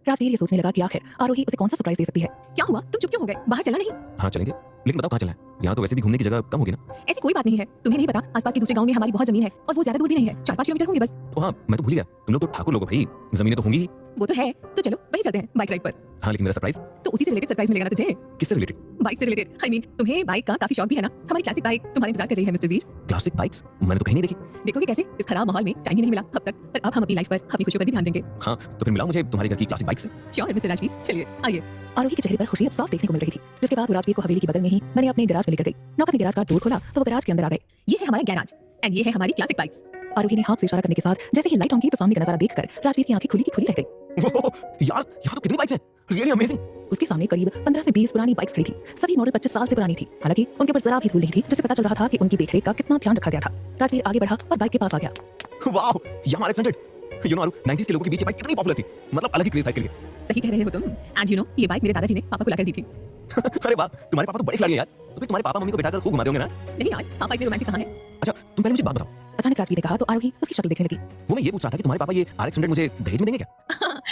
राजवीर ये सोचने लगा कि आखिर आरोही उसे कौन सा सरप्राइज दे सकती है। क्या हुआ, तुम चुप क्यों हो गए? बाहर चलना नहीं? हाँ चलेंगे, लेकिन बताओ कहाँ चलना है? यहाँ तो वैसे भी घूमने की जगह कम होगी ना। ऐसी कोई बात नहीं है, तुम्हें नहीं पता आसपास के दूसरे गांव में हमारी बहुत जमीन है और वो ज्यादा दूर भी नहीं है, 4-5 किलोमीटर होंगे बस। तो हाँ, मैं तो भूल गया, तुम लोग तो ठाकुर लोग हो भाई, जमीनें तो होंगी ही। वो तो है, तो चलो वहीं चलते हैं बाइक राइड पर। हाँ, लेकिन मेरा सरप्राइज? तो उसी से रिलेटेड सरप्राइज मिलेगा ना तुझे। किससे रिलेटेड? बाइक से रिलेटेड। आई मीन तुम्हें बाइक का काफी शौक भी है ना। हमारी क्लासिक बाइक तुम्हारा इंतजार कर रही है मिस्टर वीर। Classic bikes? मैंने तो कहीं नहीं देखी। देखोगे कैसे, इस खराब माहौल में टाइम ही नहीं मिला अब तक, पर अब हम अपनी लाइफ पर अपनी खुशियों पर भी ध्यान देंगे। हाँ, तो फिर मिलाओ मुझे तुम्हारे घर की क्लासिक बाइक से। श्योर मिस्टर राजवीर, चलिए आइए। आरोही के चेहरे पर खुशी अब साफ देखने को मिल रही थी, जिसके बाद वो राजवीर को हवेली के बगल में ही मैंने अपने गैराज में लेकर गई। नौकर ने गैराज का डोर खोला तो वो गैराज के अंदर आ गए। ये है हमारा गैराज एंड ये है हमारी क्लासिक बाइक्स। आरोही ने हाथ से इशारा करने के साथ जैसे ही लाइट ऑन की तो सामने का नजारा देखकर राजवीर की आंखें खुली की खुली रह गई। यार, यहाँ तो कितनी बाइक्स हैं, रियली अमेजिंग। उसके सामने करीब 15 से 20 पुरानी बाइक्स खड़ी थी। सभी मॉडल 25 साल से पुरानी थी। हालांकि उनके ऊपर जरा भी धूल नहीं थी, जिससे पता चल रहा था कि उनकी देखरेख का कितना ध्यान रखा गया था। राजवीर आगे बढ़ा और बाइक के पास आ गया। वाह, यामाहा RX 100। यू नो आरू, 90s के लोगों के बीच ये बाइक कितनी पॉपुलर थी, मतलब अलग ही क्रेज था इसके लिए। सही कह रहे हो तुम। एंड यू नो ये बाइक मेरे दादाजी ने पापा को लाकर दी थी। अरे वाह, तुम्हारे पापा तो बड़े खिलाड़ी हैं यार। तो फिर तुम्हारे पापा मम्मी को बिठाकर खूब घुमाते होंगे ना? नहीं यार, पापा इतने रोमांटिक कहाँ है। अच्छा, तुम पहले मुझे बात बताओ। अचानक राजवीर ने कहा तो आरोही उसकी शक्ल देखने लगी। वो मैं ये पूछ रहा था कि तुम्हारे पापा ये RX 100 मुझे दहेज में देंगे क्या?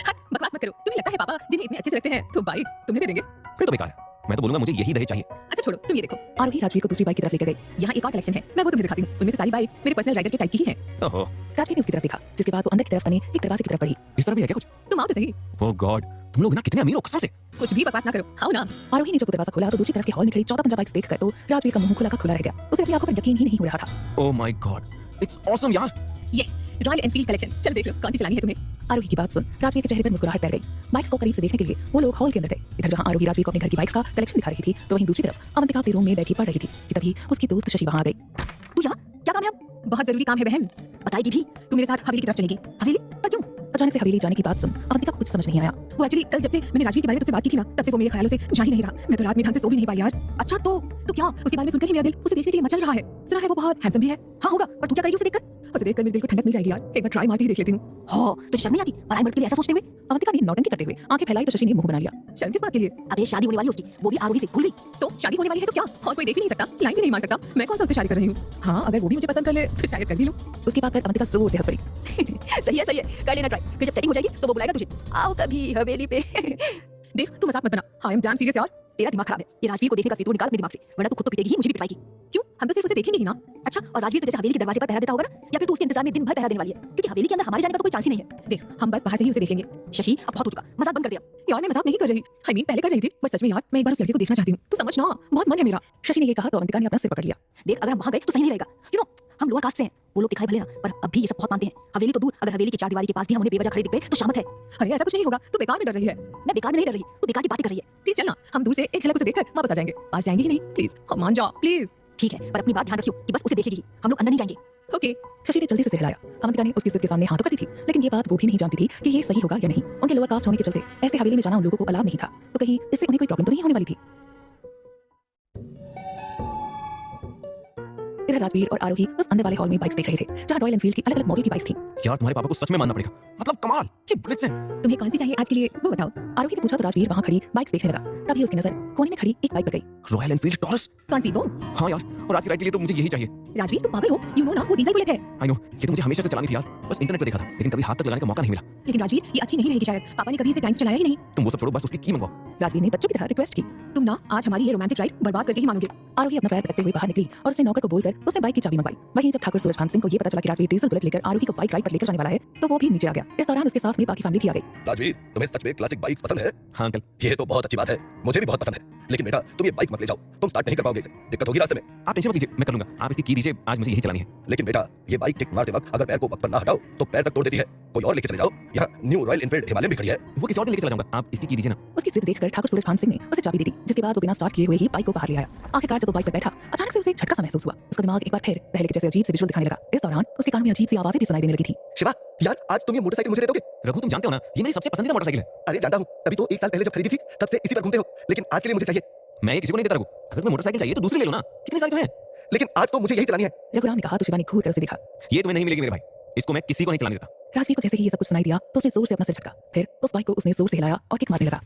हट, बकवास मत करो। तुम्हें लगता है पापा जिन्हें इतने अच्छे से रखते हैं तो बाइक्स तुम्हें दे देंगे? फिर तो बेकार है, मैं तो बोलूंगा मुझे यही दहेज चाहिए। अच्छा छोड़ो, तुम ये देखो। आरोही राजवीर को दूसरी बाइक की तरफ लेकर गई। यहाँ एक और कलेक्शन है, मैं वो तुम्हें दिखाती हूँ। उनमें से सारी बाइक्स मेरे पर्सनल राइडर के टाइप की ही हैं। ओहो, राजवीर ने उसकी तरफ देखा, जिसके बाद वो अंदर की तरफ बने एक दरवाजे की तरफ बढ़ी। इस तरह भी है क्या कुछ? तुम आओ तो सही। ओह गॉड, तुम लोग ना कितने अमीर हो कसम से। कुछ भी बकवास ना करो, आओ ना। आरोही ने जब दरवाजा खोला तो दूसरी तरफ के हॉल में खड़ी 14-15 बाइक्स देखकर तो राजवीर का मुंह खुला का खुला रह गया। उसे अपनी आंखों पर यकीन ही नहीं हो रहा था। Oh my God, it's awesome यार। ये रॉयल एनफील्ड कलेक्शन, चलो देख लो कौन सी चलानी है तुम्हें। आरोही की बात सुन राजवीर के चेहरे पर मुस्कुराहट फैल गई। बाइक्स को करीब से देखने के लिए वो लोग हॉल के अंदर गए। इधर जहां आरोही राजवीर को अपने घर की बाइक्स का कलेक्शन दिखा रही थी तो वहीं दूसरी तरफ अवंतिका अपने रूम में बैठी पढ़ रही थी कि तभी उसकी दोस्त शशि वहां आ गई। तू यहाँ क्या काम है अब? बहुत जरूरी काम है बहन। बताएगी भी? तू मेरे साथ हवेली की तरफ चलेगी। हवेली पर क्यों? अचानक से हवेली जाने की बात सुन अवंतिका को कुछ समझ नहीं आया। वो एक्चुअली कल जब से मैंने राजवीर के बारे में तुझसे बात की थी ना, तब से वो मेरे ख्यालों से जा ही नहीं रहा। मैं तो रात में ढंग से सो भी नहीं पाई यार। अच्छा तो क्या उसके बारे में सुनकर ही मेरा दिल उसे देखने के लिए मचल रहा है। सुना है वो बहुत हैंडसम भी है। हाँ होगा, पर तू क्या करेगी उसे देखकर? उसे देखकर मेरे दिल को ठंडक मिल जाएगी यार। एक बार ट्राई मार के ही देख लेती हूँ। हाँ तो शर्म नहीं आती पराई मर्द के लिए ऐसा सोचते हुए? अवंतिका ने नौटंकी करते हुए आंखें फैलाई तो शशि ने मुंह बना लिया। शर्म किस बात के लिए? अबे शादी होने वाली है उसकी, वो भी आरोही से। भूल गई? तो शादी होने वाली है तो क्या और कोई देख ही नहीं सकता, लाइन भी नहीं मार सकता। मैं कौन सा उससे शादी कर रही हूँ? हाँ अगर वो भी मुझे पसंद कर ले तो शायद कर भी लूँ। उसकी बात कर अवंतिका जोर से हंस पड़ी। सही है कर लेना ट्राई, फिर जब सेटिंग हो जाएगी तो वो बुलाएगा तुझे। आओ कभी हवेली पे। देख तू मजाक मत बना। आई एम डैम सीरियस यार। तेरा दिमाग खराब है। ये राजवीर को देखने का फितूर निकाल अपने दिमाग से, वरना तू खुद तो पिटेगी ही, मुझे भी पिटवाएगी। क्यों? हम तो सिर्फ उसे देखेंगे ही ना। अच्छा और राजवीर तो जैसे हवेली के दरवाजे पर पहरा देता होगा ना, या फिर तू उसके इंतजार में दिन भर पहरा देने वाली है? क्योंकि हवेली के अंदर हमारे जाने का तो कोई चांस ही नहीं है। देख हम बस बाहर से ही उसे देख लेंगे। शशि अब बहुत हो चुका, मजाक बंद कर दिया। यार मैं मजाक नहीं कर रही, आई मीन पहले कर रही थी, बट सच में यार मैं एक बार उस लड़के को देखना चाहती हूँ। तू समझ ना, बहुत मन है मेरा। शशि ने ये कहा तो अवंतिका ने अपना सिर पकड़ लिया। देख अगर हम वहां गए तो सही नहीं रहेगा। यू नो हम लोअर कास्ट से हैं, वो लोग दिखाई भले ना, पर अब भी ये सब बहुत मानते हैं। हवेली तो दूर, अगर हवेली की चार दीवारी के पास भी हम उन्हें बेवजह खड़े दिखते तो शामत है। अरे ऐसा कुछ नहीं होगा, तू बेकार में डर रही है। मैं बेकार में नहीं डर रही, तू बेकार की बातें कर रही है। प्लीज चलना, हम दूर से एक झलक उसे देखकर वापस आ जाएंगे। पास जाएंगे ही नहीं, प्लीज हम मान जाओ प्लीज। ठीक है पर अपनी बात ध्यान रखियो कि बस उसे देखेगी, हम लोग अंदर नहीं जाएंगे। ओके। शशि ने जल्दी से सिर हिलाया। अवंतिका ने उसकी सिर के सामने हाथ करती थी, लेकिन ये बात वो भी नहीं जानती थी कि ये सही होगा या नहीं। उनके लोअर कास्ट होने के चलते ऐसे हवेली में जाना उन लोगों को अलाउ नहीं था, तो कहीं इससे उन्हें कोई प्रॉब्लम तो नहीं होने वाली थी। इधर राजवीर और आरोही उस अंदर वाले हॉल में बाइक्स देख रहे थे, जहां रॉयल एनफील्ड की अलग-अलग मॉडल की बाइक्स थी। यार तुम्हारे पापा को सच में मानना पड़ेगा, मतलब कमाल, ये बुलेट्स हैं। तुम्हें कौन सी चाहिए आज के लिए वो बताओ। आरोही ने पूछा तो राजवीर वहां खड़ी बाइक्स देखने लगा। तभी उसकी नजर कोने में खड़ी एक बाइक पर गई। Royal Enfield taurus? कौन सी वो? हाँ यार, और आज की राइड के लिए तो मुझे यही चाहिए। राजवीर तुम पागल हो, यू नो ना वो डीजल बुलेट है। आई नो, ये तो मुझे हमेशा से चलानी थी यार, बस इंटरनेट पे देखा था, लेकिन कभी हाथ तक लगाने का मौका नहीं मिला। लेकिन राजवीर ये अच्छी नहीं रहेगी शायद, पापा ने कभी इसे टाइम से चलाया ही नहीं। तुम वो सब छोड़ो, बस उसकी की मंगवाओ। राजवीर ने बच्चों की तरह रिक्वेस्ट की। तुम ना आज हमारी ये रोमांटिक राइड बर्बाद करके ही मानोगे। आरोही अपना पैर पटकते हुए बाहर निकली और उसने नौकर को बोलकर उसने बाइक की चाबी मंगवाई। वहीं जब ठाकुर सूरजभान सिंह को ये पता चला कि राजवीर डीजल बुलेट लेकर आरोही को बाइक राइड पर लेकर जाने वाला है, तो वो भी नीचे आ गया। इस दौरान उसके साथ में बाकी फैमिली भी आ गई। राजवीर तुम्हें सच में क्लासिक बाइक पसंद है? हाँ अंकल। ये तो बहुत अच्छी बात है, मुझे भी बहुत पसंद है। लेकिन बेटा तुम ये बाइक मत ले जाओ, तुम स्टार्ट नहीं कर पाओगे इसे, दिक्कत होगी रास्ते में। आप टेंशन मत लीजिए, मैं कर लूंगा। आप इसकी की दीजिए, आज मुझे यही चलानी है। लेकिन बेटा ये बाइक किक मारते वक्त अगर पैर को वक्त पर ना हटाओ तो पैर तक तोड़ देती है। कोई और लेके चले जाओ, यहाँ न्यू रॉयल एनफील्ड हिमालयन भी खड़ी है। वो किसी और दिन लेके चला जाऊंगा, आप इसकी की दीजिए ना। उसकी जिद देखकर ठाकुर सूरजभान सिंह ने उसे चाबी दे दी, जिसके बाद वो बिना स्टार्ट किए हुए ही बाइक को बाहर ले आया। आखिरकार जब वो बाइक पर बैठा, अचानक से उसे एक झटका सा महसूस हुआ। उसका दिमाग एक बार फिर पहले के जैसे अजीब से विजुअल दिखाने लगा। इस दौरान उसके कान में अजीब सी आवाजें भी सुनाई देने लगी थी। शिवा यार, आज तुम ये मोटरसाइकिल मुझे दे दोगे? रघु तुम जानते हो ना, ये मेरी सबसे पसंदीदा मोटरसाइकिल है। अरे जानता हूँ, तभी तो 1 साल पहले जब खरीदी थी तब से इसी पर घूमते हो, लेकिन आज के लिए मुझे चाहिए। मैं ये किसी को नहीं देता रघु। अगर तुम्हें मोटरसाइकिल चाहिए तो दूसरी ले लो ना, कितनी सारी तो है। लेकिन आज तो मुझे यही चलानी है। रघुराम ने कहा तो शिवा ने घूर कर उसे देखा। ये तुम्हें नहीं मिलेगी मेरे भाई, इसको मैं किसी को नहीं चलाने देता। राजवीर को जैसे ही ये सब कुछ सुनाई दिया तो उसने जोर से अपना सिर झटका। फिर उस बाइक को उसने जोर से हिलाया और किक मारने लगा।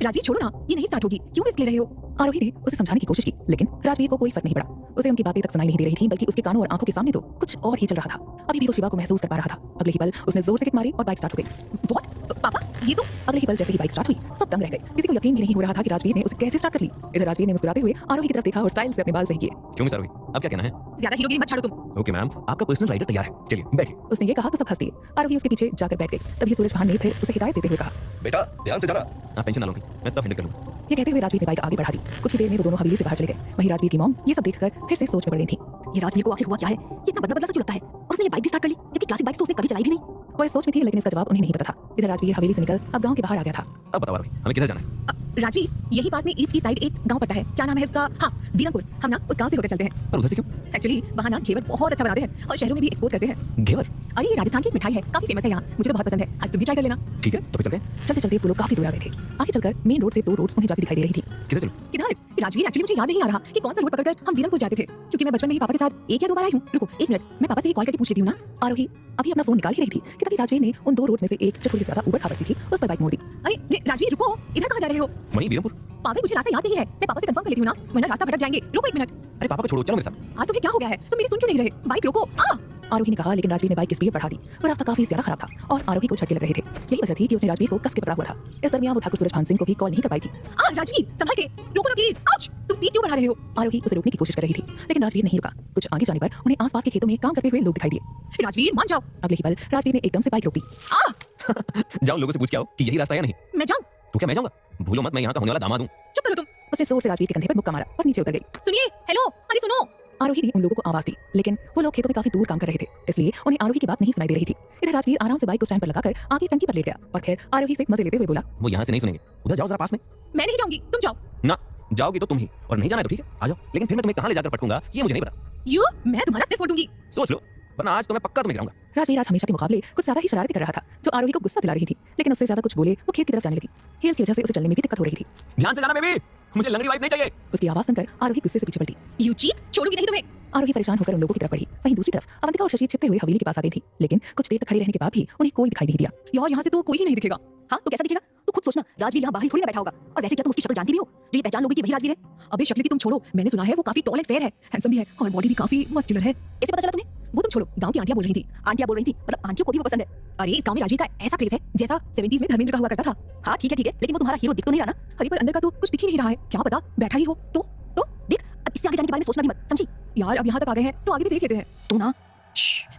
राजवीर छोड़ो ना, ये नहीं स्टार्ट होगी, क्यों रिस्क ले रहे हो? आरोही ने उसे समझाने की कोशिश की, लेकिन राजवीर को कोई फर्क नहीं पड़ा। उसे उनकी बातें तक सुनाई नहीं दे रही थी, बल्कि उसके कानों और आंखों के सामने तो कुछ और ही चल रहा था। अभी भी वो शिवा को महसूस कर पा रहा था। अगले ही पल उसने जोर से किक मारी और बाइक स्टार्ट हो गई। व्हाट? पापा, ये तो अगले ही पल जैसे ही बाइक स्टार्ट हुई, सब दंग रह गए। किसी को यकीन भी नहीं हो रहा था कि राजवीर ने उसे कैसे स्टार्ट कर ली। इधर राजवीर ने मुस्कुराते हुए आरोही की तरफ देखा और स्टाइल से अपने बाल सही किए। क्यों मिस आरोही, अब क्या कहना है? ज्यादा हीरोगिरी मत छाड़ो तुम। ओके मैम, आपका पर्सनल राइडर तैयार है, चलिए बैठिए। उसने ये कहा तो सब हंस दिए। आरोही उसके पीछे जाकर बैठ गई। तभी सूरजभान ने फिर उसे हिदायत देते हुए कहा, बेटा ध्यान से जाना। आप टेंशन ना लो, मैं सब हैंडल कर लूंगा। ये कहते हुए राजवीर ने बाइक आगे बढ़ा दी। कुछ ही देर में वो दोनों हवेली से बाहर चले गए। वहीं राजवीर की मॉम ये सब देखकर फिर से सोच में पड़ गई थी। ये राजवीर को आखिर हुआ क्या है? ये इतना बदला सा क्यों लगता है? और उसने ये बाइक भी स्टार्ट कर ली, जबकि क्लासिक बाइक तो उसने कभी चलाई भी नहीं। वो इस सोच में थी, लेकिन इसका जवाब उन्हें नहीं पता था। इधर राजवीर हवेली से निकल अब गांव के बाहर आ गया था। अब बताओ आरोही, हमें किधर जाना है? राजवीर, यही पास में ईस्ट की साइड एक गांव पड़ता है, क्या नाम है उसका? हाँ, वीरमपुर। हम ना उस गांव से होकर चलते हैं। पर उधर से क्यों? एक्चुअली वहाँ ना घेवर बहुत अच्छा बनाते हैं और शहरों में भी एक्सपोर्ट करते हैं। घेवर? अरे ये राजस्थान की एक मिठाई है, काफी फेमस है यहाँ, मुझे तो बहुत पसंद है। आज तुम भी ट्राई कर लेना। ठीक है, तो फिर चलते हैं। चलते चलते वो लोग काफी दूर आ गए थे। आगे चलकर मेन रोड से 2 रोड्स उन्हें जाती दिखाई दे रही थी। किधर चलो? किधर? राजवीर, एक्चुअली मुझे याद नहीं आ रहा कि कौन सा रोड पकड़कर हम वीरमपुर जाते थे, क्योंकि मैं बचपन में ही पापा के साथ 1 या 2 बार आई हूँ। रुको 1 मिनट, मैं पापा से कॉल करके पूछ लेती हूँ ना। आरोही अभी अपना फोन निकाल ही रही थी कि तभी राजवीर ने उन 2 रोड्स में से एक जो थोड़ी ज्यादा ऊबड़ खाबड़ सी थी उस पर बाइक मोड़ दी। अरे राजवीर रुको, इधर कहाँ जा रहे हो? वहीं वीरमपुर। पागल, मुझे रास्ता याद नहीं है, मैं पापा से कंफर्म कर लेती हूँ ना, वरना रास्ता भटक जाएंगे। रुको 1 मिनट। अरे पापा को छोड़ो, चलो मेरे साथ। आज तुम्हें क्या हो गया है? तुम मेरी सुन क्यों नहीं रहे? बाइक रोको। आरोही ने कहा, लेकिन राजवीर ने बाइक की स्पीड बढ़ा दी। वो रास्ता काफी ज्यादा खराब था और आरोही को झटके लग रहे थे। यही वजह थी कि उसने राजवीर को कस के पकड़ा हुआ था। इस दरमियान वो ठाकुर सूरजभान सिंह को भी कॉल नहीं कर पाई थी। राजवीर संभल के, रोको ना प्लीज। आउच, तुम स्पीड क्यों बढ़ा रहे हो? आरोही उसे रोकने की कोशिश कर रही थी, लेकिन राजवीर नहीं रुका। कुछ आगे जाने पर उन्हें आसपास के खेतों में काम करते हुए लोग दिखाई दिए। राजवीर मान जाओ। अगले ही पल राजवीर ने एकदम से बाइक रोक दी। जाओ लोगों से पूछ के आओ कि यही रास्ता है या नहीं। मैं जाऊँ? तो क्या मैं जाऊंगा? भूलो मत, मैं यहाँ का होने वाला दामाद हूँ। चुप करो तुम। उसने जोर से राजवीर के कंधे पर मुक्का मारा और नीचे उतर गई। सुनिए, हेलो, अरे सुनो। आरोही ने उन लोगों को आवाज दी, लेकिन वो लोग खेतों में काफी दूर काम कर रहे थे, इसलिए उन्हें आरोही की बात नहीं सुनाई दे रही थी। इधर राजवीर आराम से बाइक को स्टैंड पर लगाकर आगे टंकी पर लेट गया और फिर आरोही से मजे लेते हुए बोला, वो यहाँ से नहीं सुनेंगे, उधर जाओ जरा पास में। मैं नहीं जाऊंगी, तुम जाओ। ना जाओगी तो तुम ही, और नहीं जाना है तो ठीक है, आ जाओ। लेकिन फिर मैं तुम्हें कहाँ ले जाकर पटकूंगा ये मुझे नहीं पता। मैं तुम्हारा सिर फोड़ दूंगी। सोच लो, वरना आज तो मैं पक्का तुम्हें गिराऊंगा। राजवीर आज हमेशा के मुकाबले कुछ ज्यादा ही शरारती कर रहा था, जो आरोही को गुस्सा दिला रही थी। लेकिन उससे ज्यादा कुछ बोले वो खेत की तरफ जाने लगी। हील्स की वजह से उसे चलने में भी दिक्कत हो रही थी। ध्यान से जाना बेबी, मुझे लंगड़ी वाइफ नहीं चाहिए। उसकी आवाज सुनकर आरोही गुस्से से पीछे पलटी। यू चीप, छोड़ूंगी नहीं तुम्हें। आरोही परेशान होकर उन लोगों की तरफ बढ़ी। वहीं दूसरी तरफ अवंतिका और शशि छिपते हुए हवेली के पास आ गई थी, लेकिन कुछ देर तक खड़े रहने के बाद भी उन्हें कोई दिखाई नहीं दिया। यार यहाँ से तो कोई ही नहीं दिखेगा। हाँ तो कैसा दिखेगा? तू खुद सोचना, राजवीर यहाँ बाहर ही थोड़ी ना बैठा होगा। और वैसे क्या तुम उसकी शक्ल जानती भी हो? जो ये पहचान लोगी कि वही राजवीर है? अबे शक्ल की तुम छोड़ो, मैंने सुना है वो काफी टॉल एंड फेयर है, हैंडसम भी है और बॉडी भी काफी मस्कुलर है। कैसे पता चला तुम्हें? वो तुम छोड़ो, गांव की आंटियां बोल रही थी। आंटियां बोल रही थी मतलब आंटियों को भी वो पसंद है। अरे इस गांव में राजवीर का ऐसा क्रेज है जैसा 70s में धर्मेंद्र का हुआ करता था। हाँ ठीक है, लेकिन वो तुम्हारा हीरो दिख तो नहीं रहा ना? अरे पर अंदर का तो कुछ दिख ही नहीं रहा है, क्या पता बैठा ही हो तो देख, अब इससे आगे जाने के बारे में सोचना भी मत, समझी? यार अब यहाँ तक आ गए हैं तो आगे भी देख लेते हैं। तू ना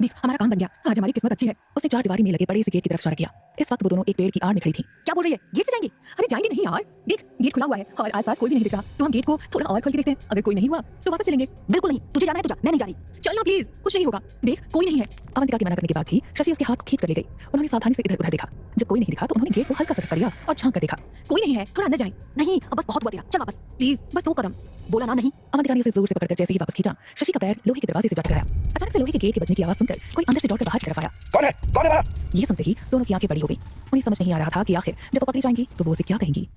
देख, हमारा काम बन गया, आज हमारी किस्मत अच्छी है। उसने 4 दीवारी में लगे बड़े से गेट की तरफ इशारा किया। इस वक्त वो दोनों एक पेड़ की आड़ में खड़ी थी। क्या बोल रही है? गेट से जाएंगे? अरे जाएंगे नहीं यार, देख गेट खुला हुआ है और आसपास कोई भी नहीं दिख रहा, तो हम गेट को थोड़ा और खोल के देखते हैं। अगर कोई नहीं हुआ तो वापस चलेंगे। बिल्कुल नहीं, तुझे जाना है तो जा, मैं नहीं जा रही। चल ना प्लीज, कुछ नहीं होगा, देख कोई नहीं है। अवंतिका के मना करने के बाद भी शशि उसके हाथ को खींच कर ले गई। उन्होंने सावधानी से इधर उधर देखा। जब कोई नहीं दिखा तो उन्होंने गेट को हल्का सा कर दिया और झांक कर देखा। कोई नहीं है, थोड़ा अंदर जाएं। नहीं, अब बस बहुत हुआ तेरा, चल वापस प्लीज, बस 2 कदम। बोला ना नहीं। अवंतिका ने उसे जोर से पकड़कर जैसे ही वापस खींचा, शशि का पैर लोहे के दरवाजे से जा टकराया। अचानक से लोहे के गेट के बजने की आवाज सुनकर कोई अंदर से दौड़कर बाहर की तरफ आया। कौन है वहाँ? ये सुनते ही दोनों की आंखें बड़ी हो गई। उन्हें समझ नहीं आ रहा था कि आखिर जब वो पकड़ी जाएंगी तो वो उसे क्या कहेंगी।